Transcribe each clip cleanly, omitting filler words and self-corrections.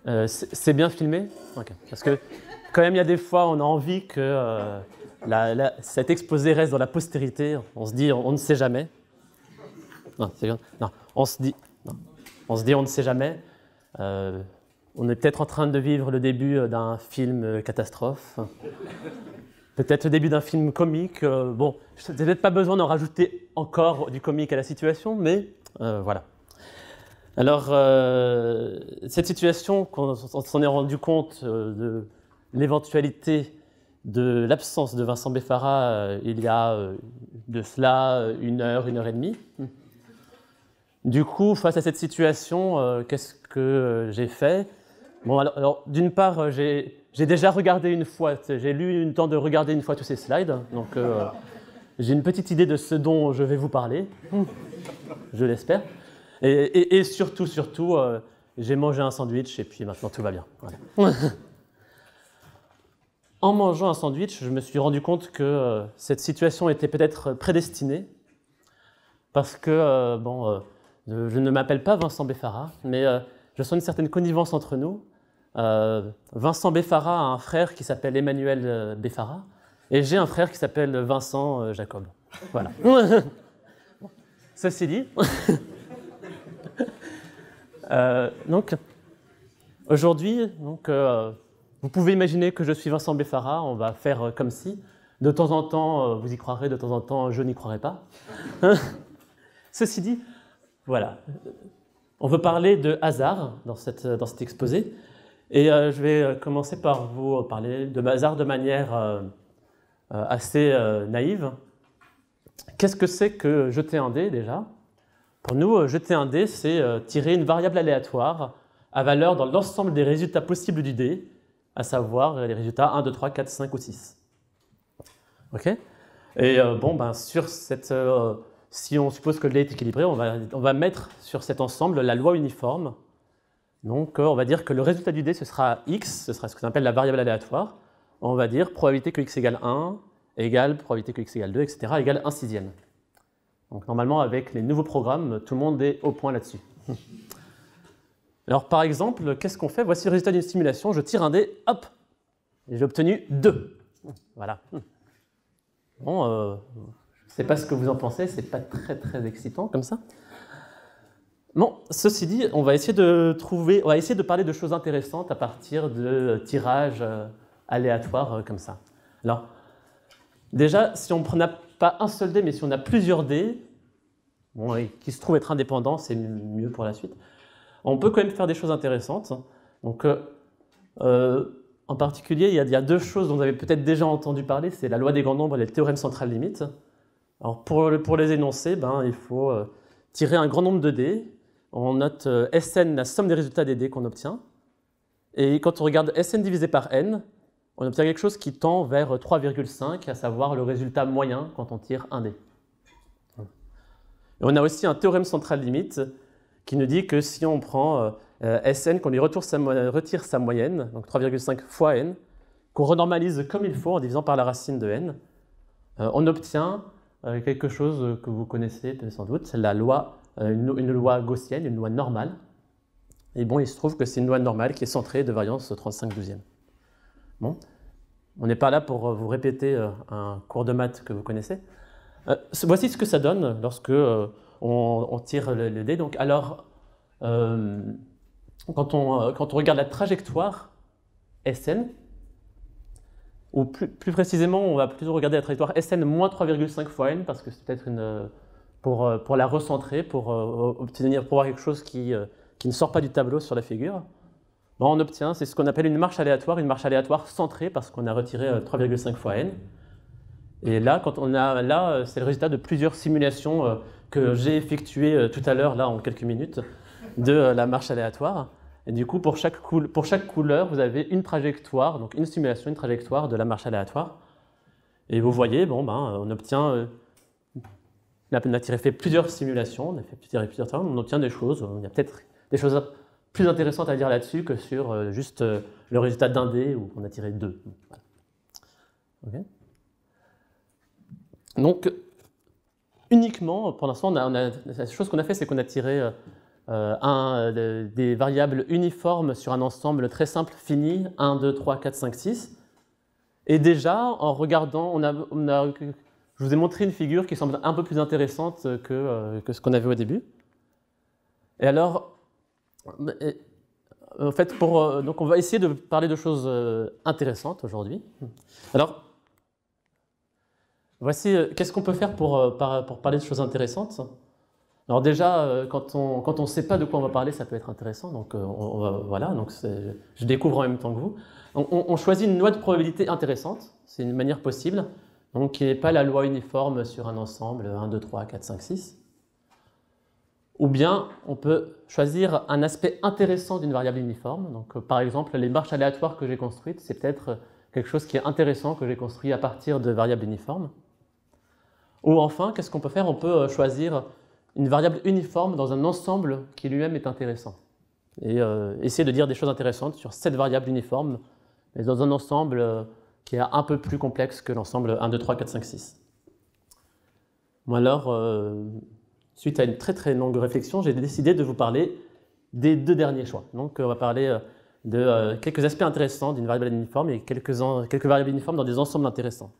C'est bien filmé? Ok. Parce que quand même, il y a des fois, on a envie que cet exposé reste dans la postérité. On se dit, on ne sait jamais. Non, c'est bien. Non, on se dit, non. On se dit, on ne sait jamais. On est peut-être en train de vivre le début d'un film catastrophe. Peut-être le début d'un film comique. Bon, j'ai peut-être pas besoin d'en rajouter encore du comique à la situation, mais voilà. Alors, cette situation, on s'en est rendu compte de l'éventualité de l'absence de Vincent Beffara il y a de cela 1 heure et demie. Du coup, face à cette situation, qu'est-ce que j'ai fait? Bon, alors d'une part, j'ai déjà regardé une fois, j'ai eu le temps de regarder une fois tous ces slides, donc j'ai une petite idée de ce dont je vais vous parler, je l'espère. Et surtout, j'ai mangé un sandwich et puis maintenant tout va bien. Voilà. En mangeant un sandwich, je me suis rendu compte que cette situation était peut-être prédestinée parce que, je ne m'appelle pas Vincent Beffara, mais je sens une certaine connivence entre nous. Vincent Beffara a un frère qui s'appelle Emmanuel Beffara et j'ai un frère qui s'appelle Vincent Jacob. Voilà. Ceci dit... donc, aujourd'hui, vous pouvez imaginer que je suis Vincent Beffara, on va faire comme si. De temps en temps, vous y croirez, de temps en temps, je n'y croirai pas. Ceci dit, voilà. On veut parler de hasard dans cet exposé. Et je vais commencer par vous parler de hasard de manière assez naïve. Qu'est-ce que c'est que jeter un dé, déjà ? Pour nous, jeter un dé, c'est tirer une variable aléatoire à valeur dans l'ensemble des résultats possibles du dé, à savoir les résultats 1, 2, 3, 4, 5 ou 6. Ok ? Et sur cette, si on suppose que le dé est équilibré, on va mettre sur cet ensemble la loi uniforme. Donc on va dire que le résultat du dé, ce sera x, ce sera ce qu'on appelle la variable aléatoire. On va dire probabilité que x égale 1 égale probabilité que x égale 2, etc. égale 1/6. Donc normalement, avec les nouveaux programmes, tout le monde est au point là-dessus. Alors par exemple, qu'est-ce qu'on fait? Voici le résultat d'une simulation, je tire un dé, hop, et j'ai obtenu 2. Voilà. Bon, je ne sais pas ce que vous en pensez, c'est pas très très excitant comme ça. Bon, ceci dit, on va essayer de parler de choses intéressantes à partir de tirages aléatoires comme ça. Alors, déjà, si on n'a pas un seul dé, mais si on a plusieurs dés, qui se trouvent être indépendants, c'est mieux pour la suite, on peut quand même faire des choses intéressantes. Donc, en particulier, il y a 2 choses dont vous avez peut-être déjà entendu parler, c'est la loi des grands nombres et le théorème central limite. Alors, pour les énoncer, il faut tirer un grand nombre de dés. On note Sn, la somme des résultats des dés qu'on obtient. Et quand on regarde Sn divisé par n, on obtient quelque chose qui tend vers 3,5, à savoir le résultat moyen quand on tire un dé. Et on a aussi un théorème central limite qui nous dit que si on prend Sn, qu'on lui retire sa moyenne, donc 3,5 fois n, qu'on renormalise comme il faut en divisant par la racine de n, on obtient quelque chose que vous connaissez sans doute, c'est la loi, une loi gaussienne, une loi normale. Et bon, il se trouve que c'est une loi normale qui est centrée de variance 35/12. Bon, on n'est pas là pour vous répéter un cours de maths que vous connaissez. Voici ce que ça donne lorsque on tire le dé. Donc, alors, quand on regarde la trajectoire Sn, ou plus précisément, on va plutôt regarder la trajectoire Sn moins 3,5 fois n, parce que c'est peut-être pour la recentrer, pour voir quelque chose qui ne sort pas du tableau sur la figure. On obtient, c'est ce qu'on appelle une marche aléatoire centrée, parce qu'on a retiré 3,5 fois n. Et là, c'est le résultat de plusieurs simulations que j'ai effectuées tout à l'heure, là, en quelques minutes, de la marche aléatoire. Et du coup, pour chaque couleur, vous avez une trajectoire, donc une simulation, une trajectoire de la marche aléatoire. Et vous voyez, on obtient... on a fait plusieurs simulations, on a fait plusieurs temps, on obtient des choses. Il y a peut-être des choses plus intéressantes à dire là-dessus que sur juste le résultat d'un dé où on a tiré 2. Voilà. Okay. Donc, uniquement, pour l'instant, la chose qu'on a fait, c'est qu'on a tiré des variables uniformes sur un ensemble très simple fini, 1, 2, 3, 4, 5, 6. Et déjà, en regardant, je vous ai montré une figure qui semble un peu plus intéressante que ce qu'on avait au début. Et alors, en fait, donc on va essayer de parler de choses intéressantes aujourd'hui. Alors, voici, qu'est-ce qu'on peut faire pour parler de choses intéressantes? Alors déjà, quand on ne sait pas de quoi on va parler, ça peut être intéressant. Donc, voilà, donc je découvre en même temps que vous. On choisit une loi de probabilité intéressante, c'est une manière possible, donc qui n'est pas la loi uniforme sur un ensemble 1, 2, 3, 4, 5, 6. Ou bien on peut choisir un aspect intéressant d'une variable uniforme. Donc, par exemple, les marches aléatoires que j'ai construites, c'est peut-être quelque chose qui est intéressant que j'ai construit à partir de variables uniformes. Ou enfin, qu'est-ce qu'on peut faire? On peut choisir une variable uniforme dans un ensemble qui lui-même est intéressant. Et essayer de dire des choses intéressantes sur cette variable uniforme, mais dans un ensemble qui est un peu plus complexe que l'ensemble 1, 2, 3, 4, 5, 6. Bon alors, suite à une très très longue réflexion, j'ai décidé de vous parler des deux derniers choix. Donc on va parler de quelques aspects intéressants d'une variable uniforme et quelques variables uniformes dans des ensembles intéressants.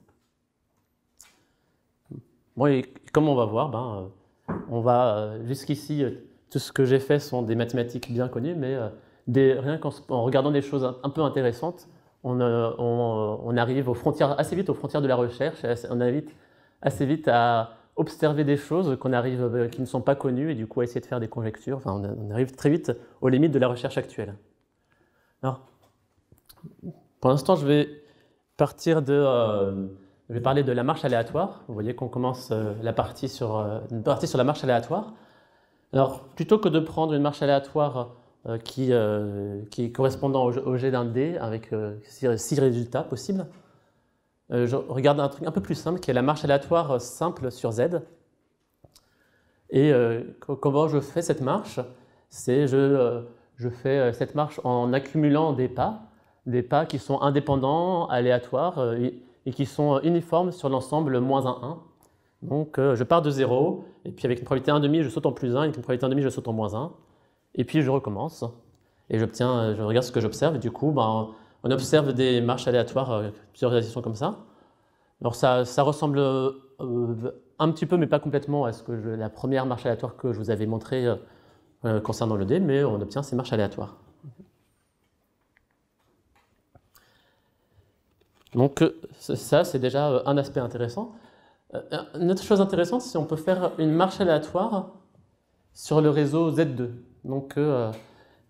Bon, et comme on va voir, on va jusqu'ici, tout ce que j'ai fait sont des mathématiques bien connues, mais rien qu'en regardant des choses un peu intéressantes, on arrive assez vite aux frontières de la recherche, on arrive assez vite à observer des choses qui ne sont pas connues et du coup à essayer de faire des conjectures. Enfin, on arrive très vite aux limites de la recherche actuelle. Alors, pour l'instant, je vais parler de la marche aléatoire. Vous voyez qu'on commence une partie sur la marche aléatoire. Alors, plutôt que de prendre une marche aléatoire qui est correspondant au jet d'un dé avec 6 résultats possibles, je regarde un truc un peu plus simple qui est la marche aléatoire simple sur Z. Et comment je fais cette marche? C'est je fais cette marche en accumulant des pas qui sont indépendants, aléatoires et qui sont uniformes sur l'ensemble -1, 1. Donc je pars de 0, et puis avec une probabilité 1,5, je saute en +1, avec une probabilité 1,5, je saute en -1, et puis je recommence, et je regarde ce que j'observe, et du coup, on observe des marches aléatoires, plusieurs réalisations comme ça. Alors ça ressemble un petit peu, mais pas complètement, à la première marche aléatoire que je vous avais montrée concernant le dé, mais on obtient ces marches aléatoires. Donc ça, c'est déjà un aspect intéressant. Une autre chose intéressante, c'est qu'on peut faire une marche aléatoire sur le réseau Z2. Donc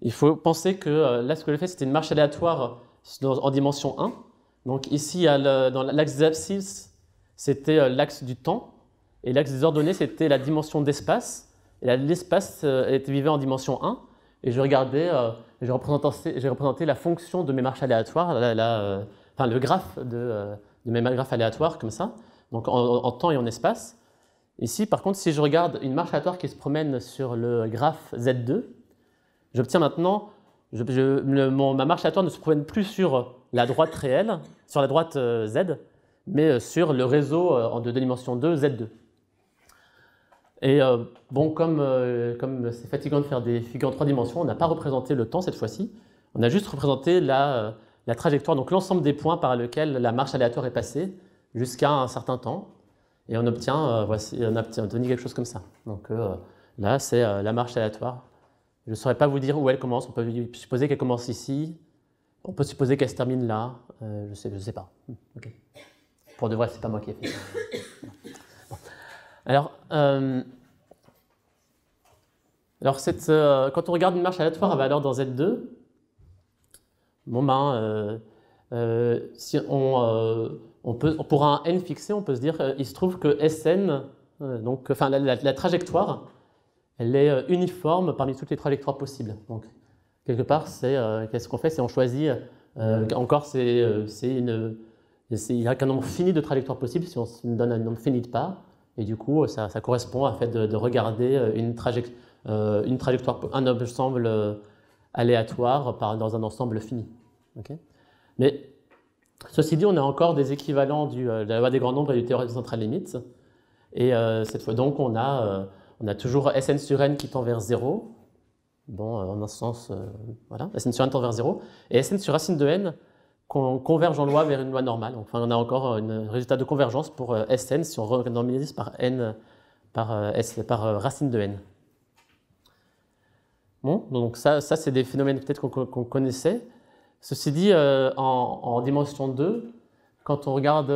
il faut penser que là, ce que j'ai fait, c'était une marche aléatoire en dimension 1. Donc ici, dans l'axe des abscisses, c'était l'axe du temps, et l'axe des ordonnées, c'était la dimension d'espace. Et l'espace vivait en dimension 1, et j'ai représenté la fonction de mes marches aléatoires, enfin le graphe de mes graphes aléatoires, comme ça, donc en temps et en espace. Ici, par contre, si je regarde une marche aléatoire qui se promène sur le graphe Z2, j'obtiens maintenant, ma marche aléatoire ne se promène plus sur la droite réelle, sur la droite Z, mais sur le réseau de dimension 2, Z2. Et comme c'est fatigant de faire des figures en 3 dimensions, on n'a pas représenté le temps cette fois-ci, on a juste représenté la trajectoire, donc l'ensemble des points par lesquels la marche aléatoire est passée jusqu'à un certain temps, et on obtient quelque chose comme ça. Donc là, c'est la marche aléatoire. Je ne saurais pas vous dire où elle commence, on peut supposer qu'elle commence ici, on peut supposer qu'elle se termine là, je sais pas. Okay. Pour de vrai, c'est pas moi qui ai fait ça. Bon. Alors quand on regarde une marche aléatoire à valeur dans Z2, si pour un n fixé, on peut se dire il se trouve que Sn, la trajectoire, elle est uniforme parmi toutes les trajectoires possibles. Donc, quelque part, qu'est-ce qu'on fait? C'est on choisit, encore, il n'y a qu'un nombre fini de trajectoires possibles si on se donne un nombre fini de pas, et du coup, ça correspond à fait de regarder une trajectoire, un ensemble aléatoire dans un ensemble fini. Okay. Mais ceci dit, on a encore des équivalents de la loi des grands nombres et du théorème des centrales limites, et cette fois donc on a toujours Sn sur n qui tend vers 0, bon, en un sens, voilà, Sn sur n tend vers 0, et Sn sur racine de n converge en loi vers une loi normale. Enfin, on a encore un résultat de convergence pour Sn si on renormalise par n, par racine de n. Bon, donc ça c'est des phénomènes peut-être qu'on connaissait. Ceci dit, en dimension 2, quand on regarde,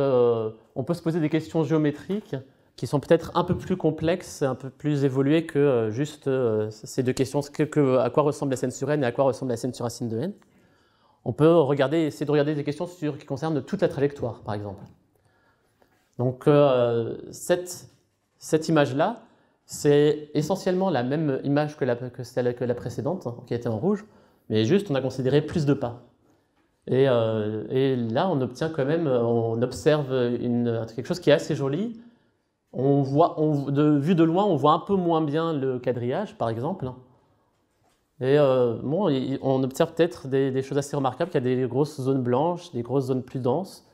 on peut se poser des questions géométriques qui sont peut-être un peu plus complexes, un peu plus évoluées que juste ces deux questions, à quoi ressemble Sn sur n et à quoi ressemble Sn sur racine de n. On peut essayer de regarder des questions qui concernent toute la trajectoire, par exemple. Donc cette image-là, c'est essentiellement la même image que la précédente, qui était en rouge, mais juste on a considéré plus de pas. Et là, on obtient quand même, on observe quelque chose qui est assez joli. Vu de loin, on voit un peu moins bien le quadrillage, par exemple. Et bon, on observe peut-être des choses assez remarquables, qu'il y a des grosses zones blanches, des grosses zones plus denses,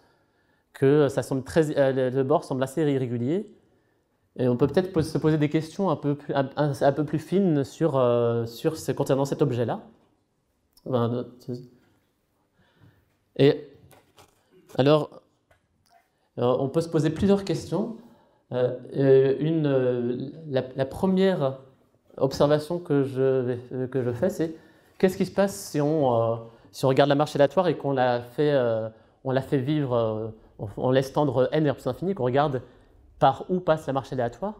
que ça semble le bord semble assez irrégulier. Et on peut peut-être se poser des questions un peu plus fines concernant cet objet-là. Et alors, on peut se poser plusieurs questions. La première observation que je fais, c'est qu'est-ce qui se passe si on regarde la marche aléatoire et qu'on la fait vivre, on laisse tendre n vers plus l'infini, qu'on regarde par où passe la marche aléatoire.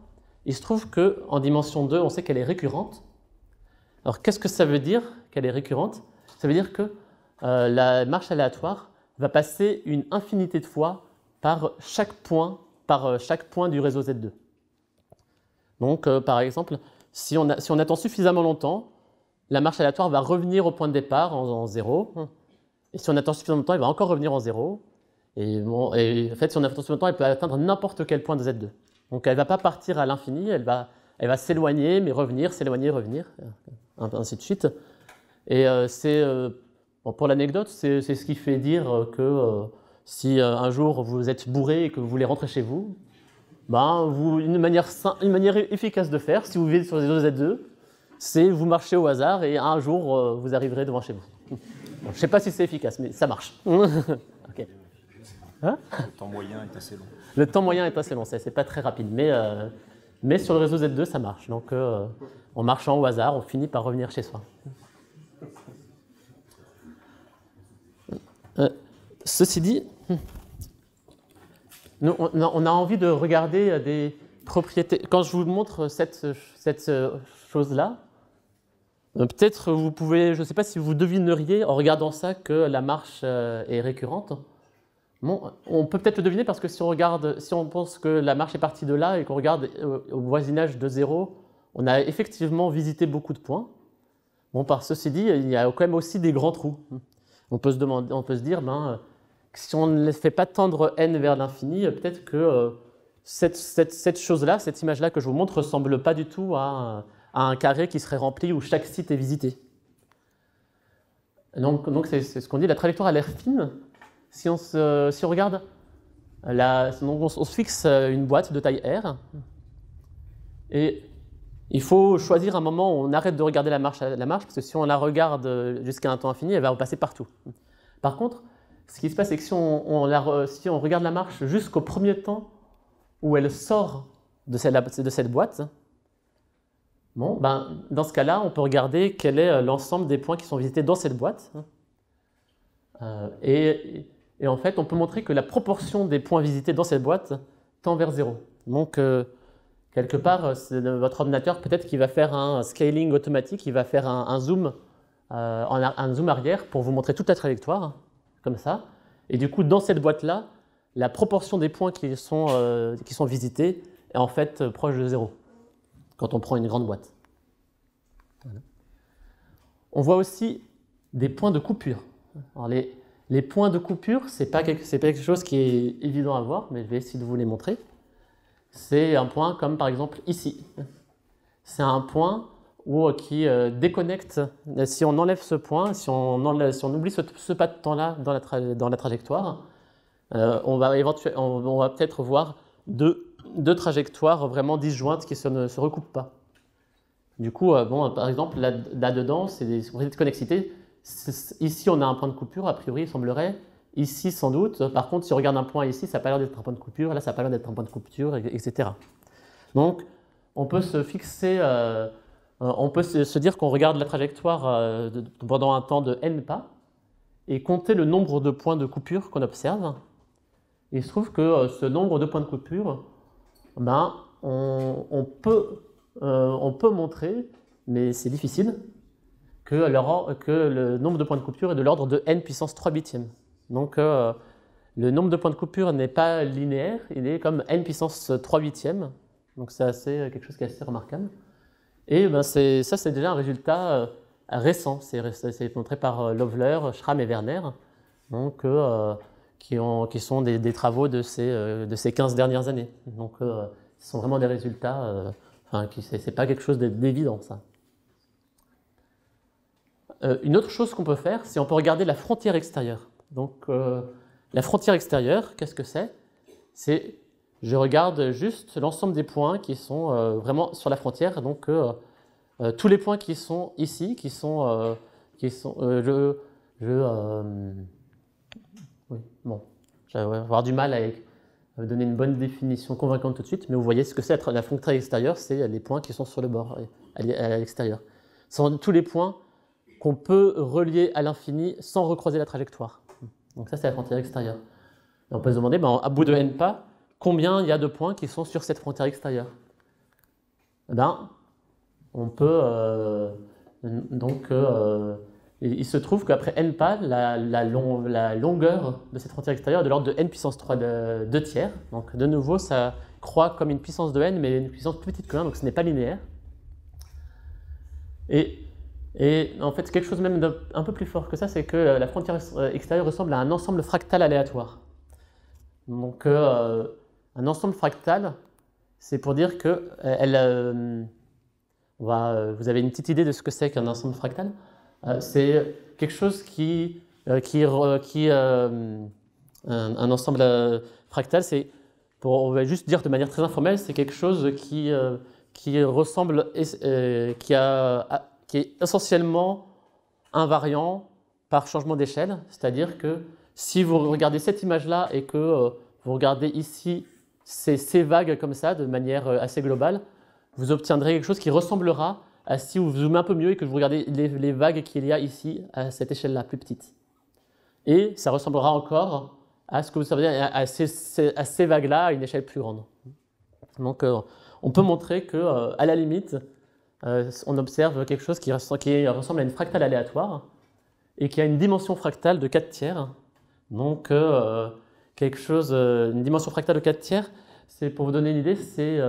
Il se trouve qu'en dimension 2, on sait qu'elle est récurrente. Alors qu'est-ce que ça veut dire qu'elle est récurrente? Ça veut dire que la marche aléatoire va passer une infinité de fois par chaque point du réseau Z2. Donc par exemple, si on attend suffisamment longtemps, la marche aléatoire va revenir au point de départ en 0. Et si on attend suffisamment longtemps, elle va encore revenir en 0. Et en fait, si on attend suffisamment longtemps, elle peut atteindre n'importe quel point de Z2. Donc elle ne va pas partir à l'infini, elle va s'éloigner, mais revenir, s'éloigner, revenir, ainsi de suite. Et pour l'anecdote, c'est ce qui fait dire que si un jour vous êtes bourré et que vous voulez rentrer chez vous, une manière efficace de faire, si vous vivez sur les réseaux Z2, c'est vous marchez au hasard et un jour vous arriverez devant chez vous. Bon, je ne sais pas si c'est efficace, mais ça marche. Okay. Hein? Le temps moyen est assez long. Le temps moyen est assez long, c'est pas très rapide, mais sur le réseau Z2 ça marche. Donc en marchant au hasard, on finit par revenir chez soi. Ceci dit, on a envie de regarder des propriétés. Quand je vous montre cette chose-là, peut-être vous pouvez, je ne sais pas si vous devineriez en regardant ça que la marche est récurrente. Bon, on peut peut-être le deviner parce que si on pense que la marche est partie de là et qu'on regarde au voisinage de 0, on a effectivement visité beaucoup de points. Bon, par ceci dit, il y a quand même aussi des grands trous. On peut se dire, si on ne fait pas tendre n vers l'infini, peut-être que cette chose-là, cette image-là que je vous montre, ne ressemble pas du tout à un carré qui serait rempli où chaque site est visité. Donc c'est ce qu'on dit, la trajectoire a l'air fine. Si on regarde, on se fixe une boîte de taille R, et il faut choisir un moment où on arrête de regarder la marche, parce que si on la regarde jusqu'à un temps infini, elle va passer partout. Par contre, ce qui se passe, c'est que si on regarde la marche jusqu'au premier temps où elle sort de cette boîte, bon, dans ce cas-là, on peut regarder quel est l'ensemble des points qui sont visités dans cette boîte. Et en fait, on peut montrer que la proportion des points visités dans cette boîte tend vers 0. Donc, quelque part, votre ordinateur, peut-être qu'il va faire un scaling automatique, il va faire un zoom arrière pour vous montrer toute la trajectoire, comme ça. Et du coup, dans cette boîte-là, la proportion des points qui sont visités est en fait proche de 0, quand on prend une grande boîte. Voilà. On voit aussi des points de coupure. Alors, les points de coupure, ce n'est pas quelque chose qui est évident à voir, mais je vais essayer de vous les montrer. C'est un point comme par exemple ici. C'est un point qui déconnecte. Si on enlève ce point, si on oublie ce pas de temps-là dans la trajectoire, on va peut-être voir deux trajectoires vraiment disjointes qui ne se recoupent pas. Du coup, bon, par exemple, là-dedans, c'est des propriétés de connexité. Ici, on a un point de coupure, a priori, il semblerait. Ici, sans doute. Par contre, si on regarde un point ici, ça n'a pas l'air d'être un point de coupure. Là, ça n'a pas l'air d'être un point de coupure, etc. Donc, on peut se fixer, on peut se dire qu'on regarde la trajectoire pendant un temps de n pas et compter le nombre de points de coupure qu'on observe. Et il se trouve que ce nombre de points de coupure, ben, on peut montrer, mais c'est difficile, que le nombre de points de coupure est de l'ordre de n puissance 3 huitièmes. Donc le nombre de points de coupure n'est pas linéaire, il est comme n puissance 3 huitièmes. Donc c'est quelque chose qui est assez remarquable. Et ben, ça, c'est déjà un résultat récent. C'est montré par Lovler, Schramm et Werner, donc, qui sont des travaux de ces 15 dernières années. Donc ce sont vraiment des résultats, c'est pas quelque chose d'évident, ça. Une autre chose qu'on peut faire, c'est on peut regarder la frontière extérieure. Donc la frontière extérieure, qu'est-ce que c'est? Je regarde juste l'ensemble des points qui sont vraiment sur la frontière. Donc tous les points qui sont ici, oui, bon, je vais avoir du mal à donner une bonne définition convaincante tout de suite, mais vous voyez ce que c'est la frontière extérieure, c'est les points qui sont sur le bord, à l'extérieur. Ce sont tous les points qu'on peut relier à l'infini sans recroiser la trajectoire. Donc ça, c'est la frontière extérieure. Et on peut se demander, à bout de n pas, combien il y a de points qui sont sur cette frontière extérieure? On peut il se trouve qu'après n pas, la longueur de cette frontière extérieure est de l'ordre de n puissance 3 de 2 tiers. Donc de nouveau, ça croît comme une puissance de n, mais une puissance plus petite que 1, donc ce n'est pas linéaire. Et en fait, quelque chose même d'un peu plus fort que ça, c'est que la frontière extérieure ressemble à un ensemble fractal aléatoire. Donc un ensemble fractal, c'est pour dire que vous avez une petite idée de ce que c'est qu'un ensemble fractal. C'est quelque chose un ensemble fractal, on va juste dire de manière très informelle, c'est quelque chose qui ressemble, qui est essentiellement invariant par changement d'échelle. C'est-à-dire que si vous regardez cette image-là et que vous regardez ici ces vagues comme ça, de manière assez globale, vous obtiendrez quelque chose qui ressemblera à si vous zoomez un peu mieux et que vous regardez les vagues qu'il y a ici à cette échelle-là, plus petite. Et ça ressemblera encore à ce que vous savez, à ces vagues-là à une échelle plus grande. Donc on peut montrer qu'à la limite, on observe quelque chose qui ressemble à une fractale aléatoire et qui a une dimension fractale de 4 tiers. Donc une dimension fractale de 4 tiers, c'est pour vous donner une idée, c'est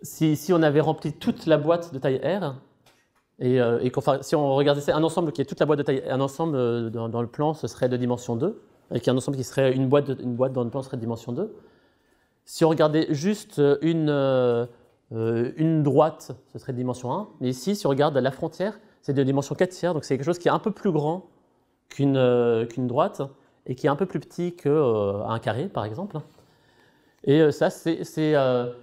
si on avait rempli toute la boîte de taille R, si on regardait un ensemble qui est toute la boîte de taille, un ensemble dans le plan, ce serait de dimension 2, avec un ensemble qui serait une boîte dans le plan serait de dimension 2. Si on regardait juste une droite, ce serait de dimension 1. Mais ici, si on regarde la frontière, c'est de dimension 4 tiers, donc c'est quelque chose qui est un peu plus grand qu'une droite et qui est un peu plus petit qu'un carré, par exemple. Et ça, c'est un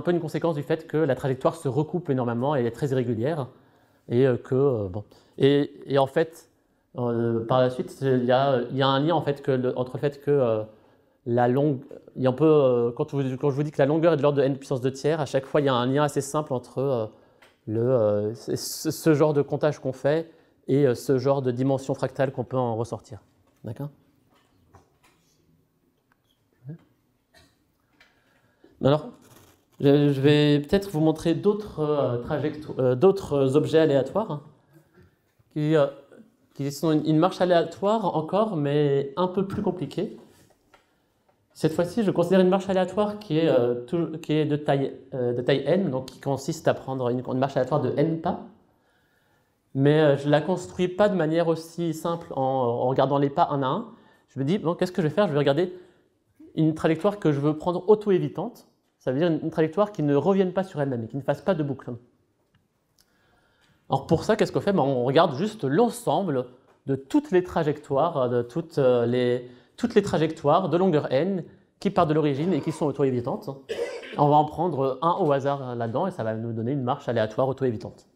peu une conséquence du fait que la trajectoire se recoupe énormément et est très irrégulière. Et en fait, par la suite, il y a un lien en fait, entre le fait que quand je vous dis que la longueur est de l'ordre de n puissance 2 tiers, à chaque fois, il y a un lien assez simple entre ce genre de comptage qu'on fait et ce genre de dimension fractale qu'on peut en ressortir. D'accord ? Alors, je vais peut-être vous montrer d'autres objets aléatoires qui sont une marche aléatoire encore, mais un peu plus compliquée. Cette fois-ci, je considère une marche aléatoire qui est de taille n, donc qui consiste à prendre une marche aléatoire de n pas. Mais je ne la construis pas de manière aussi simple en regardant les pas un à un. Je me dis, bon, qu'est-ce que je vais faire? Je vais regarder une trajectoire que je veux prendre auto-évitante. Ça veut dire une trajectoire qui ne revienne pas sur elle-même et qui ne fasse pas de boucle. Alors pour ça, qu'est-ce qu'on fait? On regarde juste l'ensemble de toutes les trajectoires, toutes les trajectoires de longueur n qui partent de l'origine et qui sont auto-évitantes. On va en prendre un au hasard là-dedans et ça va nous donner une marche aléatoire auto-évitante.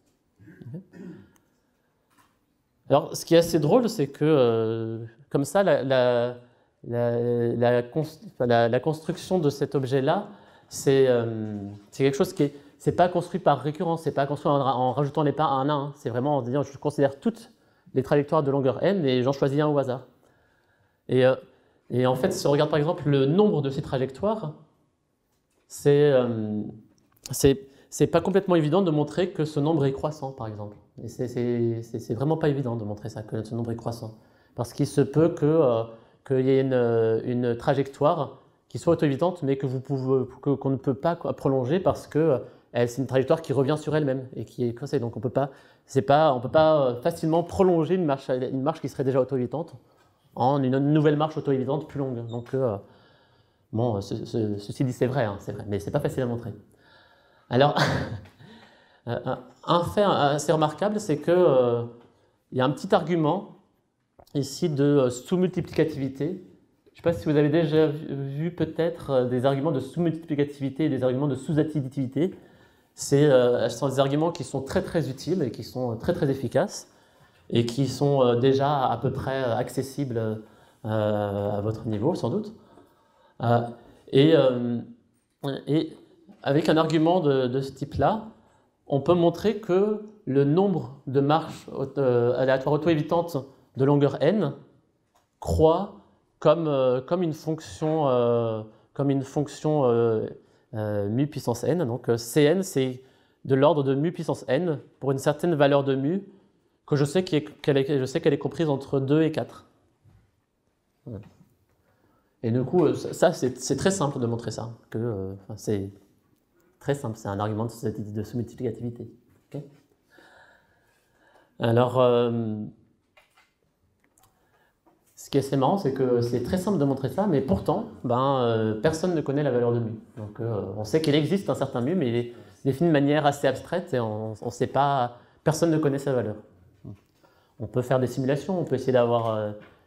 Alors, ce qui est assez drôle, c'est que comme ça, la construction de cet objet-là, c'est quelque chose qui c'est pas construit par récurrence, c'est pas construit en rajoutant les pas un à un. C'est vraiment en disant je considère toutes les trajectoires de longueur n et j'en choisis un au hasard. Et en fait, si on regarde par exemple le nombre de ces trajectoires, c'est pas complètement évident de montrer que ce nombre est croissant, par exemple. Et c'est vraiment pas évident de montrer ça, que ce nombre est croissant. Parce qu'il se peut qu'il y ait une trajectoire qui soit auto-évitante, mais qu'on ne peut pas prolonger parce que c'est une trajectoire qui revient sur elle-même et qui est coincée. Donc on peut pas facilement prolonger une marche qui serait déjà auto-évitante en une nouvelle marche auto-évitante plus longue. Donc bon, ceci dit, c'est vrai, mais c'est pas facile à montrer. Alors, un fait assez remarquable, c'est qu'il y a un petit argument ici de sous-multiplicativité. Je ne sais pas si vous avez déjà vu peut-être des arguments de sous-multiplicativité et des arguments de sous-additivité. Ce sont des arguments qui sont très très utiles et qui sont très très efficaces et qui sont déjà à peu près accessibles à votre niveau, sans doute. Et avec un argument de ce type-là, on peut montrer que le nombre de marches aléatoires auto-évitantes de longueur n croît comme une fonction, mu puissance n. Donc Cn, c'est de l'ordre de mu puissance n pour une certaine valeur de mu que je sais qu'elle est comprise entre 2 et 4. Voilà. Et du coup, ça c'est très simple de montrer ça. C'est très simple, c'est un argument de sous-multiplicativité. Okay. Alors, ce qui est assez marrant, c'est que c'est très simple de montrer ça, mais pourtant, personne ne connaît la valeur de mu. Donc, on sait qu'il existe un certain mu, mais il est défini de manière assez abstraite et on sait pas, personne ne connaît sa valeur. On peut faire des simulations, on peut essayer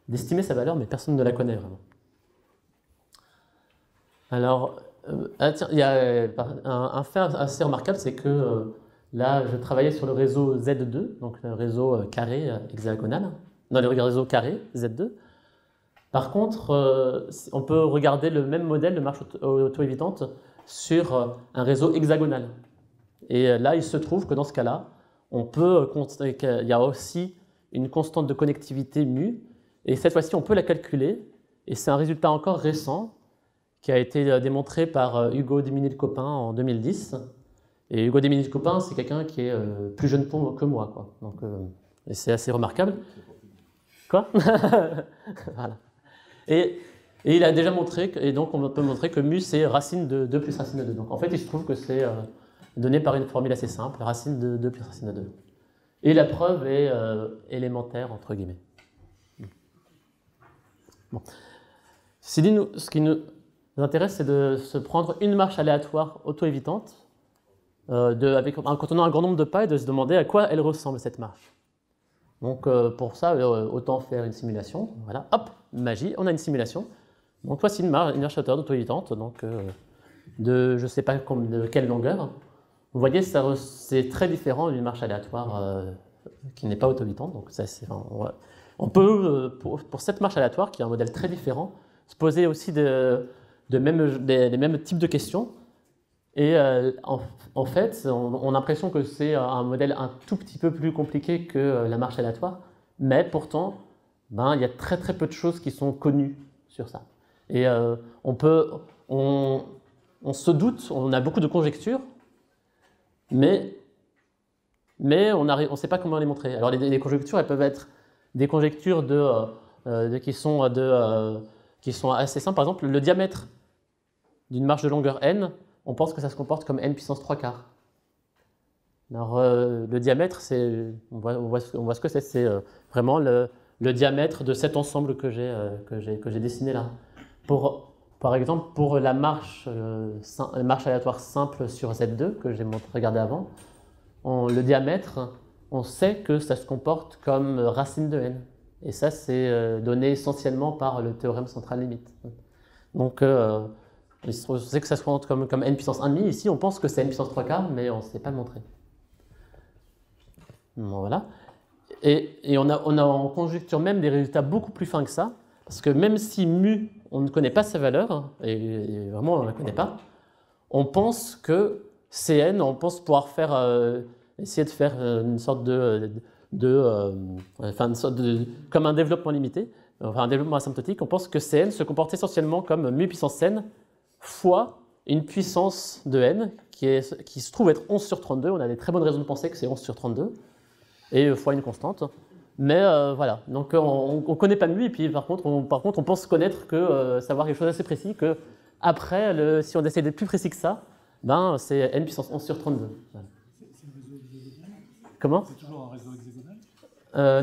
d'estimer sa valeur, mais personne ne la connaît vraiment. Alors, il y a un fait assez remarquable, c'est que là, je travaillais sur le réseau Z2, donc le réseau carré hexagonal, dans le réseau carré Z2. Par contre, on peut regarder le même modèle de marche auto-évitante sur un réseau hexagonal. Et là, il se trouve que dans ce cas-là, on peut constater qu'il y a aussi une constante de connectivité mu, et cette fois-ci, on peut la calculer, et c'est un résultat encore récent, qui a été démontré par Hugo Déminy-Copin en 2010. Et Hugo Déminy-Copin, c'est quelqu'un qui est plus jeune que moi, quoi. Donc, et c'est assez remarquable. Quoi? Voilà. Et il a déjà montré, et donc on peut montrer que mu, c'est racine de 2 plus racine de 2. Donc en fait, il se trouve que c'est donné par une formule assez simple, racine de 2 plus racine de 2. Et la preuve est élémentaire, entre guillemets. Bon. Ce qui nous intéresse, c'est de se prendre une marche aléatoire auto-évitante en contenant un grand nombre de pas et de se demander à quoi elle ressemble cette marche. Donc pour ça, autant faire une simulation. Voilà, hop, magie, on a une simulation. Donc voici une marche aléatoire auto-évitante, donc de je ne sais pas de quelle longueur. Vous voyez, c'est très différent d'une marche aléatoire qui n'est pas auto-évitante. Donc on peut, pour cette marche aléatoire, qui est un modèle très différent, se poser aussi les mêmes types de questions. Et en fait, on a l'impression que c'est un modèle un tout petit peu plus compliqué que la marche aléatoire, mais pourtant, il y a très très peu de choses qui sont connues sur ça. Et on se doute, on a beaucoup de conjectures, mais on ne sait pas comment les montrer. Alors les conjectures, elles peuvent être des conjectures qui sont assez simples. Par exemple, le diamètre d'une marche de longueur n, on pense que ça se comporte comme n puissance 3 quarts. Alors le diamètre, on voit ce que c'est vraiment le diamètre de cet ensemble que j'ai dessiné là. Par exemple, pour la marche aléatoire simple sur Z2 que j'ai regardé avant, le diamètre, on sait que ça se comporte comme racine de n. Et ça, c'est donné essentiellement par le théorème central limite. Donc On sait que ça se représente comme n puissance 1,5. Ici, on pense que c'est n puissance 3 quarts, mais on ne sait pas le montrer. Bon, voilà. Et on a en conjecture même des résultats beaucoup plus fins que ça, parce que même si mu, on ne connaît pas sa valeur, et vraiment on ne la connaît pas, on pense que Cn, on pense pouvoir faire, essayer de faire une sorte comme un développement limité, enfin un développement asymptotique, on pense que Cn se comporte essentiellement comme mu puissance n fois une puissance de n qui se trouve être 11 sur 32. On a des très bonnes raisons de penser que c'est 11 sur 32, et fois une constante. Mais voilà, donc on ne connaît pas mu, et puis par contre on pense connaître savoir quelque chose d'assez précis, que après, si on essaie d'être plus précis que ça, ben, c'est n puissance 11 sur 32. Voilà. C'est un réseau hexagonal? Comment? C'est toujours un réseau hexagonal?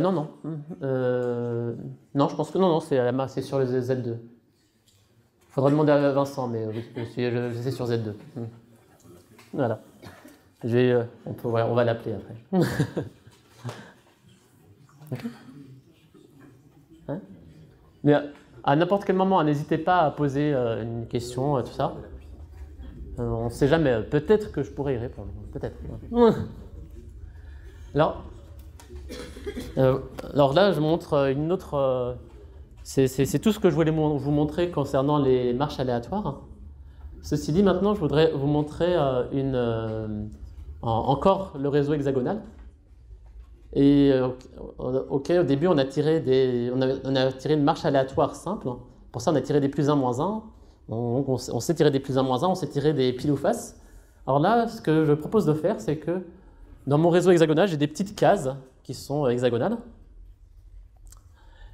Non. Non, je pense que non, c'est sur le Z2. Il faudra demander à Vincent, mais oui, je sais sur Z2. Voilà. On va l'appeler après. Okay. Hein? Mais à n'importe quel moment, n'hésitez pas à poser une question, tout ça. On ne sait jamais. Peut-être que je pourrais y répondre. Peut-être. Alors là, je montre une autre. C'est tout ce que je voulais vous montrer concernant les marches aléatoires. Ceci dit, maintenant, je voudrais vous montrer encore le réseau hexagonal. Et au début, on a tiré une marche aléatoire simple. Pour ça, on a tiré des plus 1, moins 1. Donc, on sait tirer des plus 1, moins 1, on sait tirer des pile ou face. Alors là, ce que je propose de faire, c'est que dans mon réseau hexagonal, j'ai des petites cases qui sont hexagonales.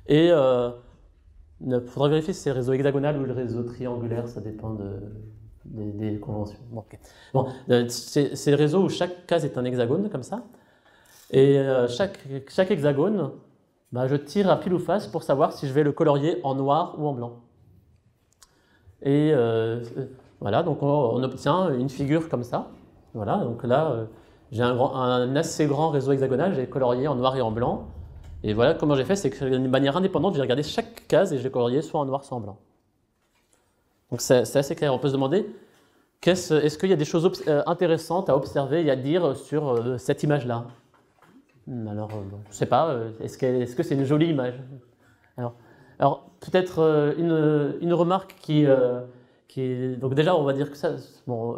Et il faudra vérifier si c'est le réseau hexagonal ou le réseau triangulaire, ça dépend des conventions. Bon, c'est le réseau où chaque case est un hexagone, comme ça. Et chaque hexagone, bah, je tire à pile ou face pour savoir si je vais le colorier en noir ou en blanc. Et voilà, donc on obtient une figure comme ça. Voilà, donc là, j'ai un assez grand réseau hexagonal, j'ai colorié en noir et en blanc. Et voilà, comment j'ai fait, c'est que d'une manière indépendante, j'ai regardé chaque case et j'ai colorié soit en noir, soit en blanc. Donc c'est assez clair. On peut se demander, est-ce qu'il y a des choses intéressantes à observer et à dire sur cette image-là? Alors, je ne sais pas, est-ce que c'est une jolie image? Alors peut-être une remarque qui est... Donc déjà, on va dire que ça... Bon,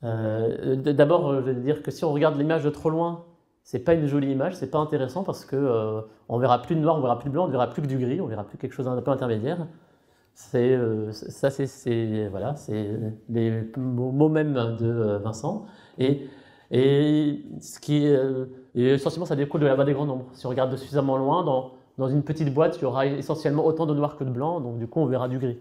d'abord, je vais dire que si on regarde l'image de trop loin, c'est pas une jolie image, c'est pas intéressant parce que on verra plus de noir, on verra plus de blanc, on verra plus que du gris, on verra plus quelque chose d'un peu intermédiaire. Ça, c'est voilà, c'est les mots mêmes de Vincent. Et ce qui essentiellement, ça découle de la loi des grands nombres. Si on regarde suffisamment loin, dans une petite boîte, il y aura essentiellement autant de noir que de blanc, donc du coup, on verra du gris.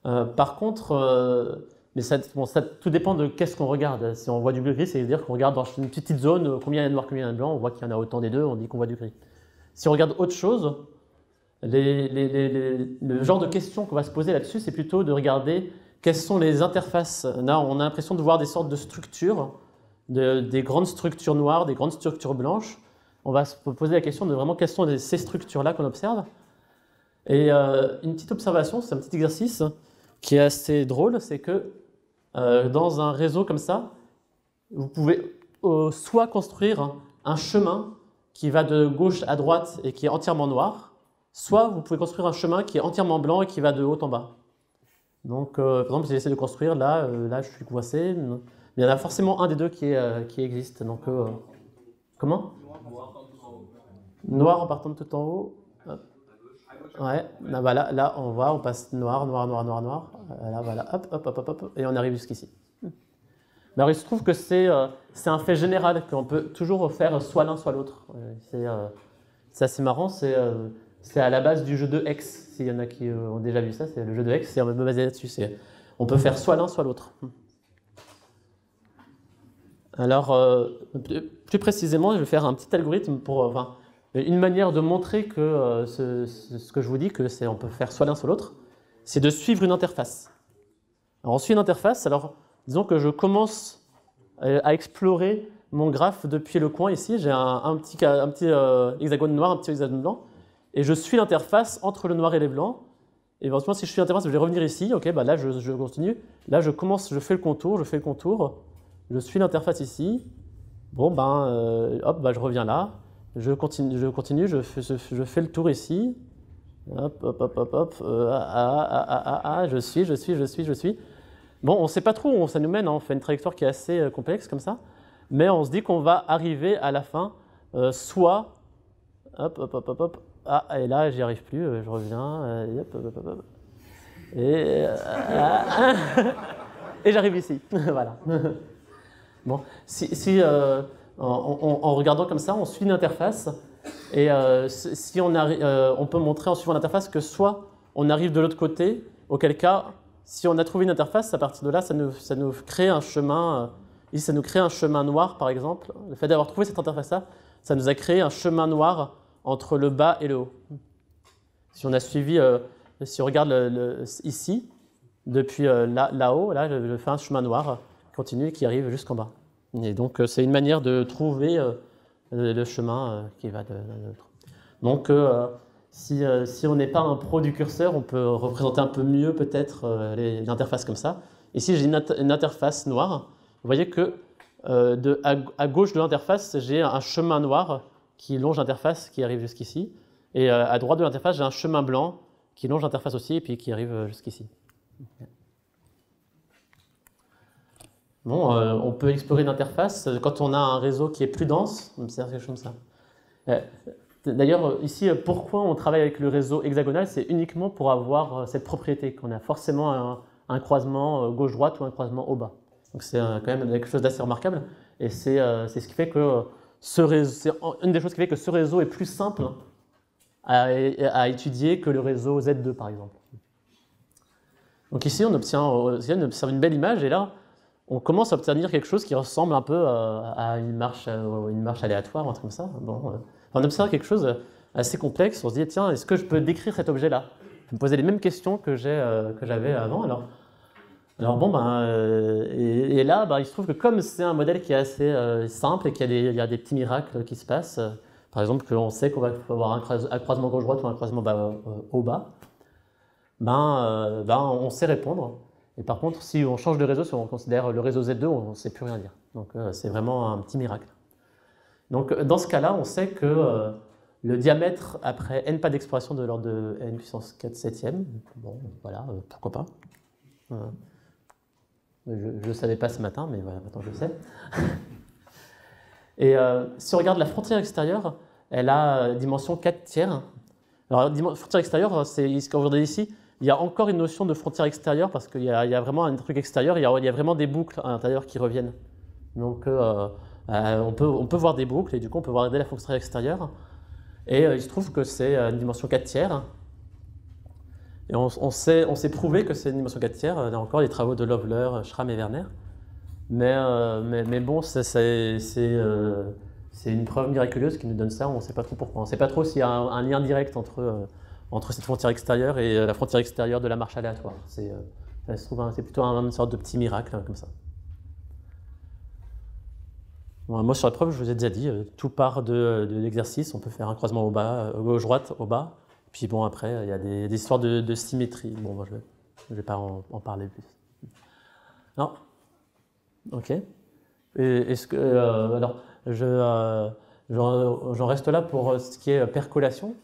Par contre, mais ça, tout dépend de qu'est-ce qu'on regarde. Si on voit du gris, c'est-à-dire qu'on regarde dans une petite zone combien il y a de noir, combien il y a de blanc, on voit qu'il y en a autant des deux, on dit qu'on voit du gris. Si on regarde autre chose, le genre de questions qu'on va se poser là-dessus, c'est plutôt de regarder quelles sont les interfaces. Là, on a l'impression de voir des sortes de structures, des grandes structures noires, des grandes structures blanches. On va se poser la question de vraiment quelles sont ces structures-là qu'on observe. Et une petite observation, c'est un petit exercice qui est assez drôle, c'est que dans un réseau comme ça, vous pouvez soit construire un chemin qui va de gauche à droite et qui est entièrement noir, soit vous pouvez construire un chemin qui est entièrement blanc et qui va de haut en bas. Donc, par exemple, si j'essaie de construire, là, je suis coincé. Mais il y en a forcément un des deux qui existe. Donc, comment? Noir en partant de tout en haut. Ouais, là, voilà, là, on passe noir, noir, noir, noir, noir. Là, voilà, hop, hop, hop, hop, hop, et on arrive jusqu'ici. Mais alors, il se trouve que c'est un fait général, qu'on peut toujours faire soit l'un, soit l'autre. C'est assez marrant, c'est à la base du jeu de Hex. S'il y en a qui ont déjà vu ça, c'est le jeu de Hex, c'est basé là-dessus. On peut faire soit l'un, soit l'autre. Alors, plus précisément, je vais faire un petit algorithme pour... une manière de montrer que ce que je vous dis, on peut faire soit l'un, soit l'autre, c'est de suivre une interface. Alors, on suit une interface, alors disons que je commence à explorer mon graphe depuis le coin ici. J'ai un petit hexagone noir, un petit hexagone blanc, et je suis l'interface entre le noir et les blancs. Et éventuellement, si je suis l'interface, je vais revenir ici. Ok, bah là, je continue. Là, je fais le contour, je suis l'interface ici. Bon, hop, je reviens là. Je continue, je fais le tour ici. Hop, hop, hop, hop, hop. Je suis. Bon, on ne sait pas trop où ça nous mène, hein. On fait une trajectoire qui est assez complexe comme ça. Mais on se dit qu'on va arriver à la fin, soit. Hop, hop, hop, hop, hop. Ah, et là, j'y arrive plus, je reviens. Hop, hop, hop, hop. Et, et j'arrive ici. Voilà. Bon, en regardant comme ça, on suit une interface. Et si on peut montrer en suivant l'interface que soit on arrive de l'autre côté, auquel cas, si on a trouvé une interface, à partir de là, ça nous crée un chemin. Ici, ça nous crée un chemin noir, par exemple. Le fait d'avoir trouvé cette interface-là, ça nous a créé un chemin noir entre le bas et le haut. Si on a suivi, si on regarde ici, depuis là-haut, là, je fais un chemin noir continu qui arrive jusqu'en bas. Et donc, c'est une manière de trouver le chemin qui va de l'autre. Donc, si on n'est pas un pro du curseur, on peut représenter un peu mieux peut-être l'interface comme ça. Ici, j'ai une interface noire. Vous voyez que à gauche de l'interface, j'ai un chemin noir qui longe l'interface, qui arrive jusqu'ici. Et à droite de l'interface, j'ai un chemin blanc qui longe l'interface aussi et puis qui arrive jusqu'ici. Bon, on peut explorer une interface quand on a un réseau qui est plus dense, c'est quelque chose comme ça. D'ailleurs, ici, pourquoi on travaille avec le réseau hexagonal, c'est uniquement pour avoir cette propriété, qu'on a forcément un croisement gauche-droite ou un croisement haut-bas. Donc c'est quand même quelque chose d'assez remarquable. Et c'est ce qui fait que c'est une des choses qui fait que ce réseau est plus simple à étudier que le réseau Z2, par exemple. Donc ici, on observe une belle image, et là, on commence à obtenir quelque chose qui ressemble un peu à une marche aléatoire, un truc comme ça. Bon, on observe quelque chose assez complexe. On se dit, tiens, est-ce que je peux décrire cet objet-là? Je me posais les mêmes questions que j'avais avant. Alors bon, et là, il se trouve que comme c'est un modèle qui est assez simple et qu'il y a des petits miracles qui se passent, par exemple, qu'on sait qu'on va avoir un croisement gauche-droite ou un croisement haut-bas, on sait répondre. Et par contre, si on change de réseau, si on considère le réseau Z2, on ne sait plus rien dire. Donc c'est vraiment un petit miracle. Donc dans ce cas-là, on sait que le diamètre après n pas d'exploration de l'ordre de n puissance 4 septième, bon, voilà, pourquoi pas. Je ne savais pas ce matin, mais voilà, maintenant je le sais. Et si on regarde la frontière extérieure, elle a dimension 4 tiers. Alors, frontière extérieure, c'est ce qu'on regarde ici. Il y a encore une notion de frontière extérieure parce qu'il y a vraiment un truc extérieur, il y a vraiment des boucles à l'intérieur qui reviennent. Donc on peut voir des boucles et du coup on peut voir la frontière extérieure. Et il se trouve que c'est une dimension 4 tiers. Et on s'est prouvé que c'est une dimension 4 tiers. Il y a encore les travaux de Lovler, Schramm et Werner. Mais bon, c'est une preuve miraculeuse qui nous donne ça, on ne sait pas trop pourquoi. On ne sait pas trop s'il y a un lien direct entre cette frontière extérieure et la frontière extérieure de la marche aléatoire. C'est plutôt une sorte de petit miracle comme ça. Bon, moi sur la preuve, je vous ai déjà dit, tout part de l'exercice, on peut faire un croisement au bas, gauche-droite, au bas, puis bon après il y a des histoires de symétrie. Bon, moi je vais pas en parler plus. Non. Ok. Est-ce que alors j'en reste là pour ce qui est percolation.